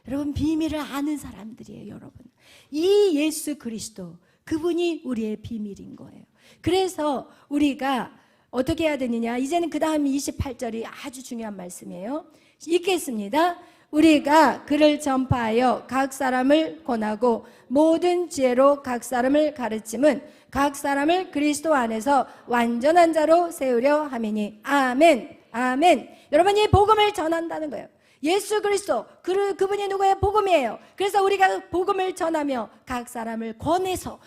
여러분 비밀을 아는 사람들이에요. 여러분 이 예수 그리스도 그분이 우리의 비밀인 거예요. 그래서 우리가 어떻게 해야 되느냐. 이제는 그 다음 28절이 아주 중요한 말씀이에요. 읽겠습니다. 우리가 그를 전파하여 각 사람을 권하고 모든 지혜로 각 사람을 가르침은 각 사람을 그리스도 안에서 완전한 자로 세우려 함이니. 아멘. 아멘. 여러분 이 복음을 전한다는 거예요. 예수 그리스도 그분이 누구예요? 복음이에요. 그래서 우리가 복음을 전하며 각 사람을 권해서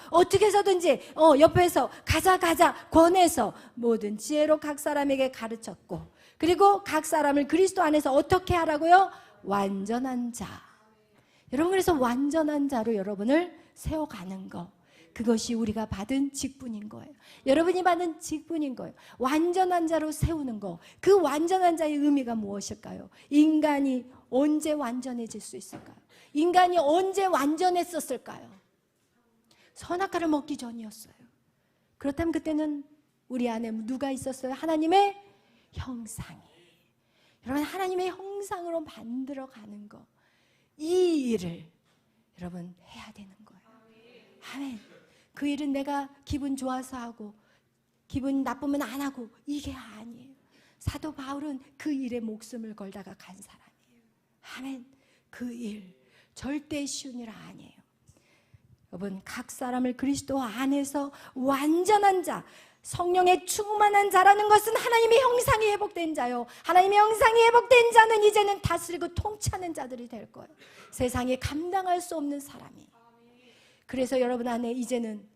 어떻게 해서든지 옆에서 가자 권해서 모든 지혜로 각 사람에게 가르쳤고 그리고 각 사람을 그리스도 안에서 어떻게 하라고요? 완전한 자. 여러분 그래서 완전한 자로 여러분을 세워가는 거. 그것이 우리가 받은 직분인 거예요. 여러분이 받은 직분인 거예요. 완전한 자로 세우는 거. 그 완전한 자의 의미가 무엇일까요? 인간이 언제 완전해질 수 있을까요? 인간이 언제 완전했었을까요? 선악과를 먹기 전이었어요. 그렇다면 그때는 우리 안에 누가 있었어요? 하나님의 형상이. 여러분 하나님의 형상으로 만들어가는 거. 이 일을 여러분 해야 되는 거예요. 아멘. 그 일은 내가 기분 좋아서 하고 기분 나쁘면 안 하고 이게 아니에요. 사도 바울은 그 일에 목숨을 걸다가 간 사람이에요. 아멘. 그 일 절대 쉬운 일 아니에요. 여러분 각 사람을 그리스도 안에서 완전한 자, 성령의 충만한 자라는 것은 하나님의 형상이 회복된 자요. 하나님의 형상이 회복된 자는 이제는 다스리고 통치하는 자들이 될 거예요. 세상에 감당할 수 없는 사람이. 그래서 여러분 안에 이제는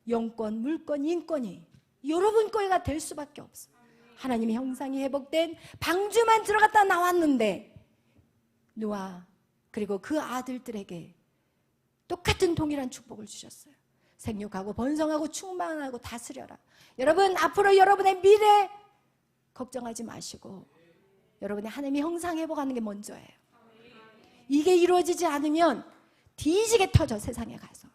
영권, 물권, 인권이 여러분 거가 될 수밖에 없어요. 하나님의 형상이 회복된 방주만 들어갔다 나왔는데 노아 그리고 그 아들들에게 똑같은 동일한 축복을 주셨어요. 생육하고 번성하고 충만하고 다스려라. 여러분 앞으로 여러분의 미래 걱정하지 마시고 여러분의 하나님의 형상 회복하는 게 먼저예요. 이게 이루어지지 않으면 뒤지게 터져. 세상에 가서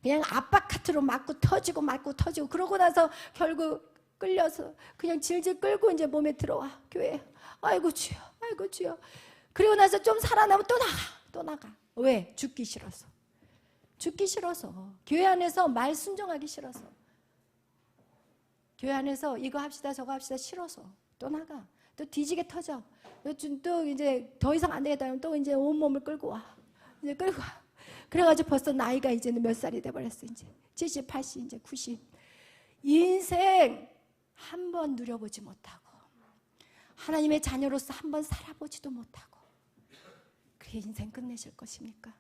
그냥 압박 카트로 맞고 터지고 그러고 나서 결국 끌려서 그냥 질질 끌고 이제 몸에 들어와. 교회 아이고 주여. 그리고 나서 좀 살아나면 또 나가. 왜? 죽기 싫어서. 교회 안에서 말 순종하기 싫어서. 교회 안에서 이거 합시다 저거 합시다 싫어서 또 나가. 또 뒤지게 터져. 또 이제 더 이상 안 되겠다 하면 또 이제 온몸을 끌고 와. 이제 끌고 와. 그래가지고 벌써 나이가 이제는 몇 살이 돼버렸어. 이제 70, 80, 이제 90. 인생 한 번 누려보지 못하고 하나님의 자녀로서 한 번 살아보지도 못하고 그게 인생 끝내실 것입니까?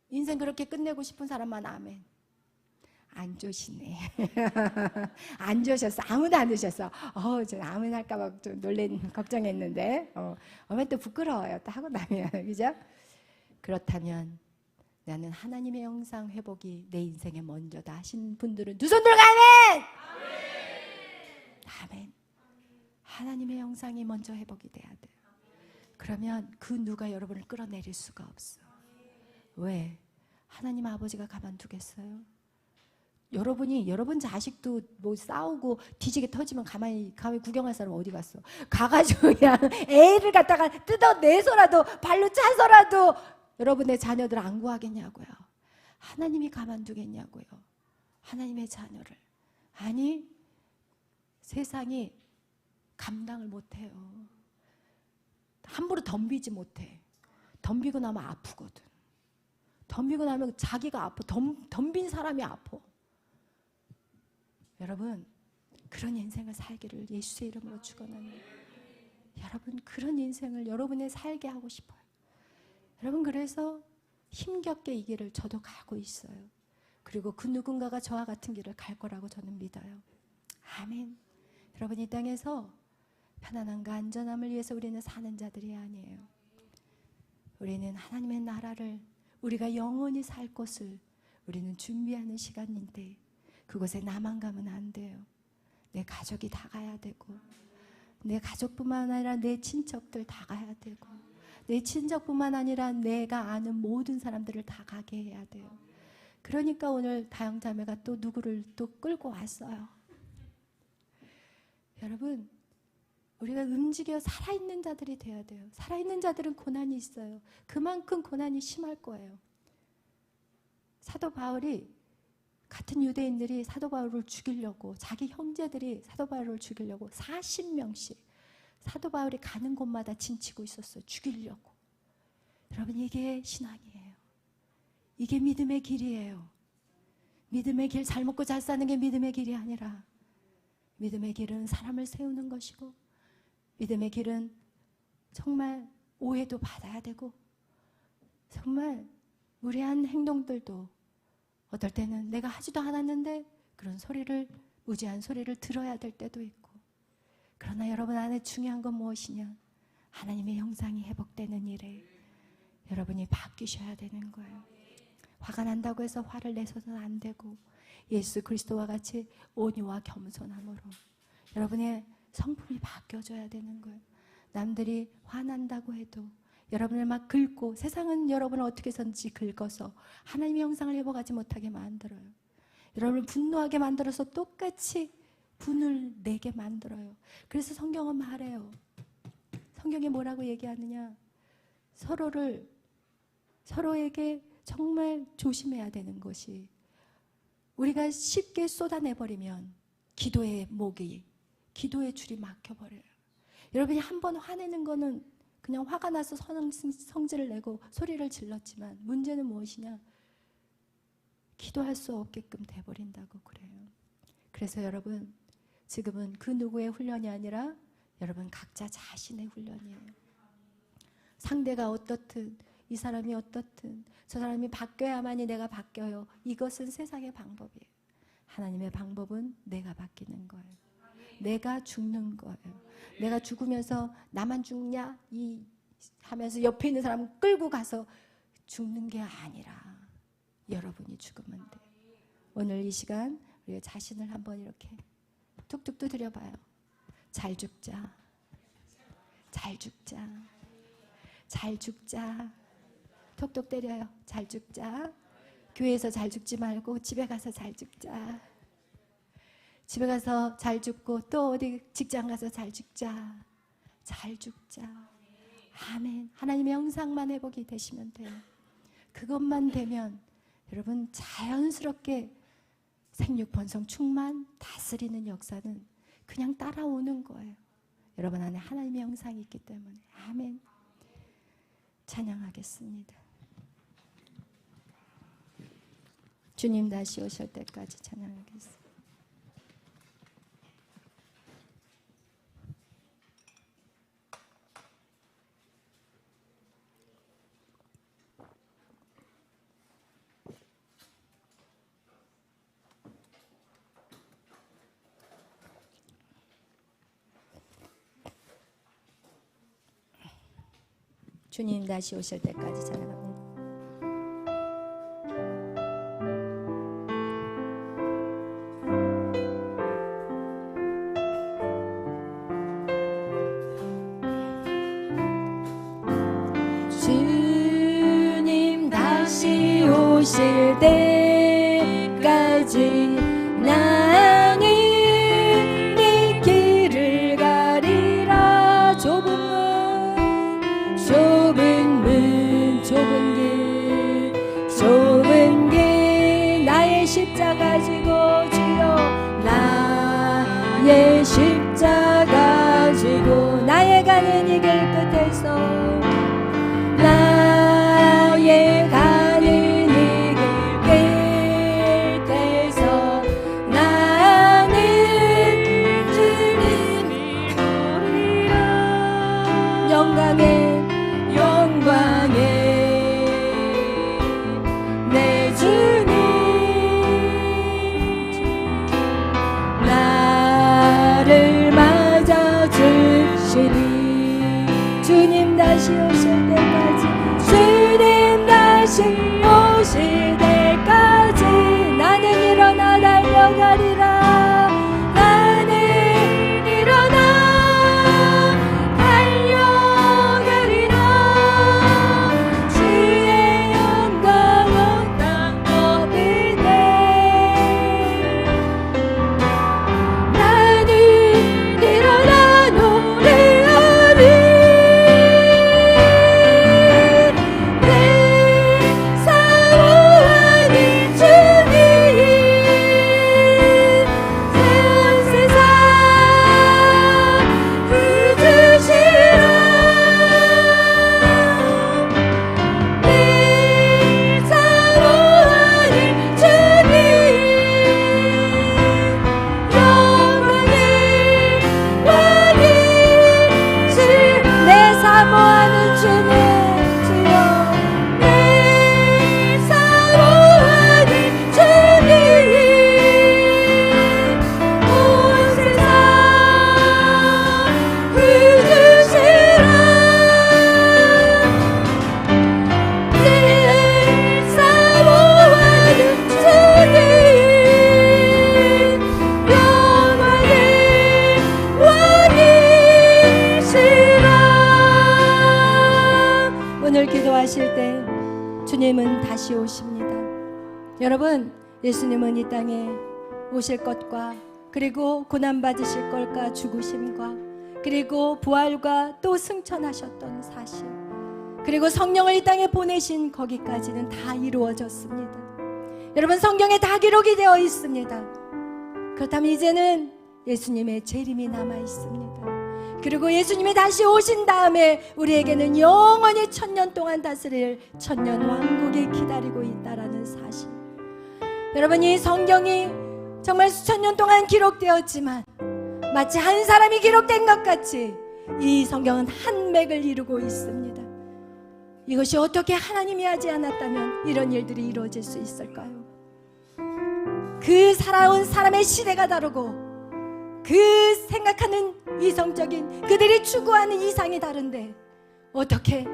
인생 그렇게 끝내고 싶은 사람만 아멘. 안 좋으시네. 안 좋으셨어. 아무도 안 좋으셨어. 저 아멘 할까봐 좀 걱정했는데. 왜 또 부끄러워요. 또 하고 나면. 그죠? 그렇다면 나는 하나님의 영상 회복이 내 인생에 먼저다 하신 분들은 두 손 들고 아멘! 아멘. 하나님의 영상이 먼저 회복이 돼야 돼요. 그러면 그 누가 여러분을 끌어내릴 수가 없어. 왜? 하나님 아버지가 가만두겠어요? 여러분 자식도 뭐 싸우고 뒤지게 터지면 가만히 구경할 사람 어디 갔어? 가가지고 그냥 애를 갖다가 뜯어내서라도 발로 차서라도 여러분의 자녀들 안 구하겠냐고요. 하나님이 가만두겠냐고요. 하나님의 자녀를. 아니, 세상이 감당을 못해요. 함부로 덤비지 못해. 덤비고 나면 아프거든. 덤비고 나면 자기가 아파. 덤빈 사람이 아파. 여러분, 그런 인생을 살기를 예수의 이름으로 축원합니다. 여러분, 그런 인생을 여러분의 살게 하고 싶어요. 여러분, 그래서 힘겹게 이 길을 저도 가고 있어요. 그리고 그 누군가가 저와 같은 길을 갈 거라고 저는 믿어요. 아멘. 여러분, 이 땅에서 편안함과 안전함을 위해서 우리는 사는 자들이 아니에요. 우리는 하나님의 나라를, 우리가 영원히 살 곳을 우리는 준비하는 시간인데 그곳에 나만 가면 안 돼요. 내 가족이 다 가야 되고, 내 가족뿐만 아니라 내 친척들 다 가야 되고, 내 친척뿐만 아니라 내가 아는 모든 사람들을 다 가게 해야 돼요. 그러니까 오늘 다영자매가 또 누구를 또 끌고 왔어요. 여러분, 우리가 움직여 살아있는 자들이 돼야 돼요. 살아있는 자들은 고난이 있어요. 그만큼 고난이 심할 거예요. 사도 바울이, 같은 유대인들이 사도 바울을 죽이려고, 자기 형제들이 사도 바울을 죽이려고 40명씩 사도 바울이 가는 곳마다 진치고 있었어요. 죽이려고. 여러분, 이게 신앙이에요. 이게 믿음의 길이에요. 믿음의 길, 잘 먹고 잘 사는 게 믿음의 길이 아니라 믿음의 길은 사람을 세우는 것이고, 믿음의 길은 정말 오해도 받아야 되고, 정말 무례한 행동들도 어떨 때는 내가 하지도 않았는데 그런 소리를, 무지한 소리를 들어야 될 때도 있고. 그러나 여러분 안에 중요한 건 무엇이냐? 하나님의 형상이 회복되는 일에 여러분이 바뀌셔야 되는 거예요. 화가 난다고 해서 화를 내서는 안 되고, 예수 그리스도와 같이 온유와 겸손함으로 여러분의 성품이 바뀌어져야 되는 거예요. 남들이 화난다고 해도 여러분을 막 긁고, 세상은 여러분을 어떻게 해서든지 긁어서 하나님의 형상을 회복하지 못하게 만들어요. 여러분을 분노하게 만들어서 똑같이 분을 내게 만들어요. 그래서 성경은 말해요. 성경에 뭐라고 얘기하느냐? 서로에게 정말 조심해야 되는 것이, 우리가 쉽게 쏟아내버리면 기도의 줄이 막혀버려요. 여러분이 한 번 화내는 거는 그냥 화가 나서 성질을 내고 소리를 질렀지만, 문제는 무엇이냐? 기도할 수 없게끔 돼버린다고 그래요. 그래서 여러분, 지금은 그 누구의 훈련이 아니라 여러분 각자 자신의 훈련이에요. 상대가 어떻든, 이 사람이 어떻든, 저 사람이 바뀌어야만이 내가 바뀌어요. 이것은 세상의 방법이에요. 하나님의 방법은 내가 바뀌는 거예요. 내가 죽는 거예요. 내가 죽으면서 나만 죽냐? 하면서 옆에 있는 사람 끌고 가서 죽는 게 아니라 여러분이 죽으면 돼요. 오늘 이 시간 우리가 자신을 한번 이렇게 툭툭 두드려봐요. 잘 죽자. 잘 죽자. 잘 죽자. 톡톡 때려요. 잘 죽자. 교회에서 잘 죽지 말고 집에 가서 잘 죽자. 집에 가서 잘 죽고 또 어디 직장 가서 잘 죽자. 잘 죽자. 아멘. 하나님의 형상만 회복이 되시면 돼요. 그것만 되면 여러분 자연스럽게 생육번성 충만 다스리는 역사는 그냥 따라오는 거예요. 여러분 안에 하나님의 형상이 있기 때문에. 아멘. 찬양하겠습니다. 주님 다시 오실 때까지 찬양하겠습니다. 주님 다시 오실 때까지 찬양합니다. 주님 다시 오실 때까지 나는 네 길을 가리라. 좁은 길 나의 십자가 지고 주여 나의 십자가 지고 나의 가는 이 길 끝에서 나의 가는 이 길 끝에서 나는 주님을 부르리라. 영광에 내 주님 나를 맞아주시리. 주님 다시 오실 때까지 주님 다시 오실 때까지 나는 일어나 달려가리라. 나는 일어나 달려가리라. 주의 영광 땅 덮일 때 나는 일어나 노래하리. 내 사랑하는 주님 새로운 세상 부주시라. 내 사랑하는 주님 영광의 왕이시라. 내 사모하는 주님 주여 내 사모하는 주님 온 세상 부주시라. 내 사모하는 주님 영광의 왕이시라. 오늘 기도하실 때 주님은 다시 오십니다. 여러분, 예수님은 이 땅에 오실 것과 그리고 고난받으실 것과 죽으심과 그리고 부활과 또 승천하셨던 사실 그리고 성령을 이 땅에 보내신 거기까지는 다 이루어졌습니다. 여러분, 성경에 다 기록이 되어 있습니다. 그렇다면 이제는 예수님의 재림이 남아 있습니다. 그리고 예수님이 다시 오신 다음에 우리에게는 영원히 1000년 동안 다스릴 천년 왕국이 기다리고 있다라는 사실. 여러분, 이 성경이 정말 수천 년 동안 기록되었지만 마치 한 사람이 기록된 것 같이 이 성경은 한 맥을 이루고 있습니다. 이것이 어떻게 하나님이 하지 않았다면 이런 일들이 이루어질 수 있을까요? 그 살아온 사람의 시대가 다르고 그 생각하는 이성적인 그들이 추구하는 이상이 다른데 어떻게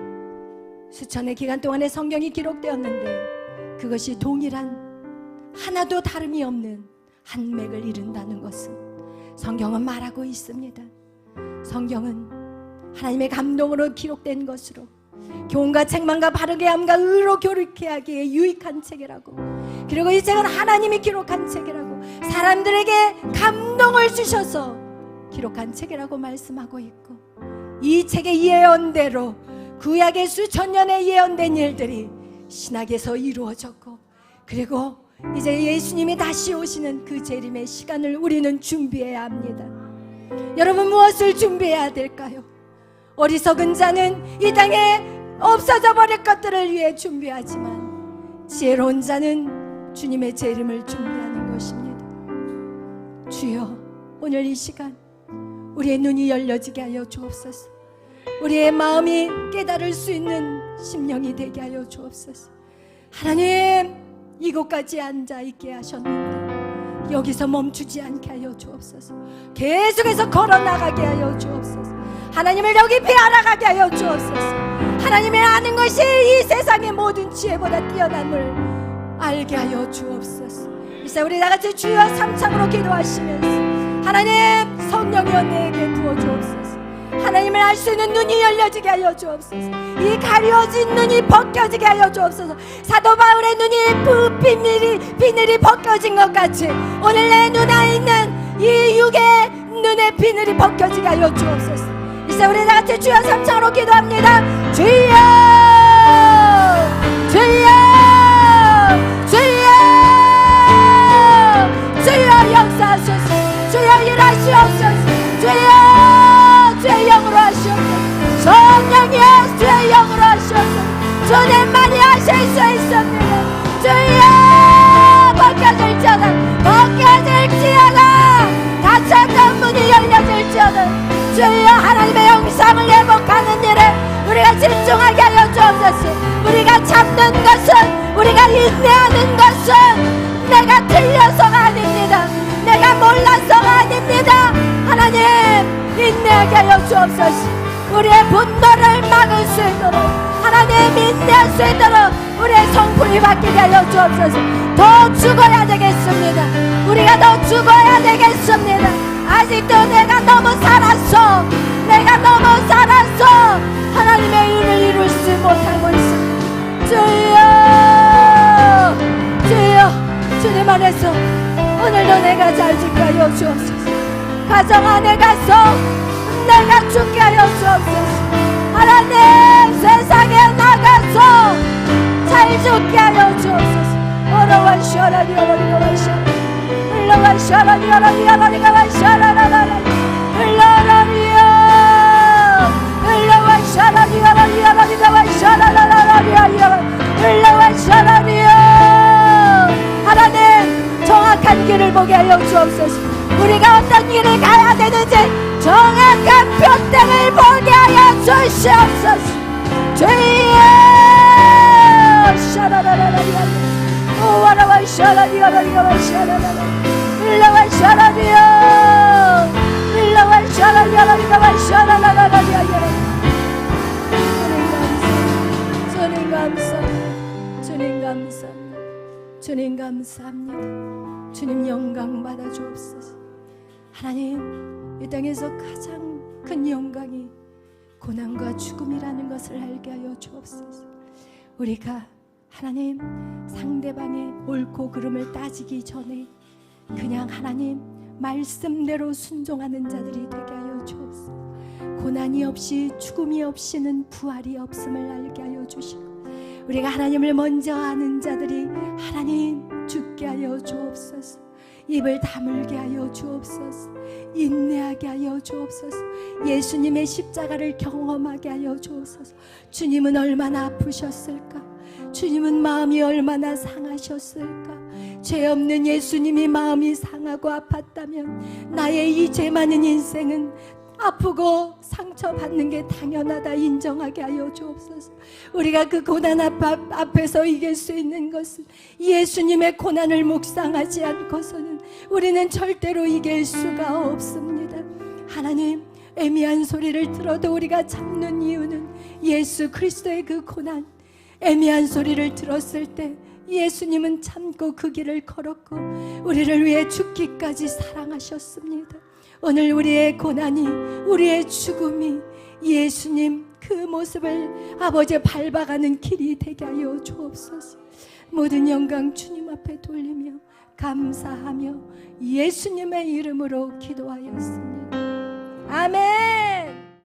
수천의 기간 동안의 성경이 기록되었는데 그것이 동일한 하나도 다름이 없는 한 맥을 이룬다는 것은 성경은 말하고 있습니다. 성경은 하나님의 감동으로 기록된 것으로 교훈과 책망과 바르게 함과 의로 교육케 하기에 유익한 책이라고, 그리고 이 책은 하나님이 기록한 책이라고, 사람들에게 감동을 주셔서 기록한 책이라고 말씀하고 있고, 이 책의 예언대로 구약의 수천 년에 예언된 일들이 신약에서 이루어졌고, 그리고 이제 예수님이 다시 오시는 그 재림의 시간을 우리는 준비해야 합니다. 여러분, 무엇을 준비해야 될까요? 어리석은 자는 이 땅에 없어져 버릴 것들을 위해 준비하지만 지혜로운 자는 주님의 재림을 준비하는 것입니다. 주여, 오늘 이 시간 우리의 눈이 열려지게 하여 주옵소서. 우리의 마음이 깨달을 수 있는 심령이 되게 하여 주옵소서. 하나님, 이곳까지 앉아 있게 하셨는데 여기서 멈추지 않게 하여 주옵소서. 계속해서 걸어나가게 하여 주옵소서. 하나님을 더 깊이 알아가게 하여 주옵소서. 하나님을 아는 것이 이 세상의 모든 지혜보다 뛰어남을 알게 하여 주옵소서. 이제 우리 다같이 주여 삼창으로 기도하시면서 하나님, 성령이여 내게 부어주옵소서. 하나님을 알 수 있는 눈이 열려지게 하여 주옵소서. 이 가려진 눈이 벗겨지게 하여 주옵소서. 사도 바울의 눈이 비늘이 벗겨진 것 같이 오늘 내 눈에 있는 이 육의 눈의 비늘이 벗겨지게 하여 주옵소서. 이제 우리 다같이 주여 삼창으로 기도합니다. 주여, 주여, 주여, 주여 역사하소서. 주여 일하시옵소서. 주여, 주의 영으로 하시옵소서. 성령이여, 주의 영으로 하시옵소서. 주님만이 하실 수 있습니다. 주여, 벗겨질지어다, 벗겨질지어다. 닫혔던 문이 열려질지어다. 주여, 하나님의 영상을 회복하는 일에 우리가 집중하게 하여 주옵소서. 우리가 잡는 것은, 우리가 인내하는 것은 내가 틀려서가 아닙니다. 내가 몰라서가 아닙니다. 하나님, 인내하게 하여 주옵소서. 우리의 분노를 막을 수 있도록, 하나님 인내할 수 있도록 우리의 성품이 바뀌게 하여 주옵소서. 더 죽어야 되겠습니다. 우리가 더 죽어야 되겠습니다. 아직도 내가 너무 살았어, 내가 너무 살았어 하나님의 일을 이룰 수 못하고 있어. 주여, 주여, 주님 안에서 오늘도 내가 잘 죽게 하여 주옵소서. 가정 안에 가서 내가 죽게 하여 주옵소서. 하나님, 세상에 나가서 잘 죽게 하여 주옵소서. 오라와 샤라니 오라니가 샤라 흘러와 샤라니 오라니가 샤라라라라 흘러라니요 흘러와 샤라니 오라니가 샤라라라라 흘러와 샤라니요. 하나님, 정확한 길을 보게 하여 주옵소서. 우리가 어떤 길을 가야 되는지 정확한 표대를 보게 하여 주시옵소서. 주여, 샤라라라라라 오와라와 샤라리라라리라 샤라라라 일라와 샤라리요 일라와 샤라리라라리라 샤라라라라리라. 주님 감사합니다. 주님 감사합니다. 주님 감사합니다. 주님 영광 받아 주옵소서. 하나님, 이 땅에서 가장 큰 영광이 고난과 죽음이라는 것을 알게 하여 주옵소서. 우리가 하나님, 상대방의 옳고 그름을 따지기 전에 그냥 하나님 말씀대로 순종하는 자들이 되게 하여 주옵소서. 고난이 없이 죽음이 없이는 부활이 없음을 알게 하여 주시고, 우리가 하나님을 먼저 아는 자들이 하나님 죽게 하여 주옵소서. 입을 다물게 하여 주옵소서. 인내하게 하여 주옵소서. 예수님의 십자가를 경험하게 하여 주옵소서. 주님은 얼마나 아프셨을까? 주님은 마음이 얼마나 상하셨을까? 죄 없는 예수님이 마음이 상하고 아팠다면 나의 이 죄 많은 인생은 아프고 상처받는 게 당연하다 인정하게 하여 주옵소서. 우리가 그 고난 앞에서 이길 수 있는 것은 예수님의 고난을 묵상하지 않고서는 우리는 절대로 이길 수가 없습니다. 하나님, 애미한 소리를 들어도 우리가 참는 이유는 예수 그리스도의 그 고난, 애미한 소리를 들었을 때 예수님은 참고 그 길을 걸었고 우리를 위해 죽기까지 사랑하셨습니다. 오늘 우리의 고난이, 우리의 죽음이 예수님 그 모습을 아버지 밟아가는 길이 되게 하여 주옵소서. 모든 영광 주님 앞에 돌리며 감사하며 예수님의 이름으로 기도하였습니다. 아멘.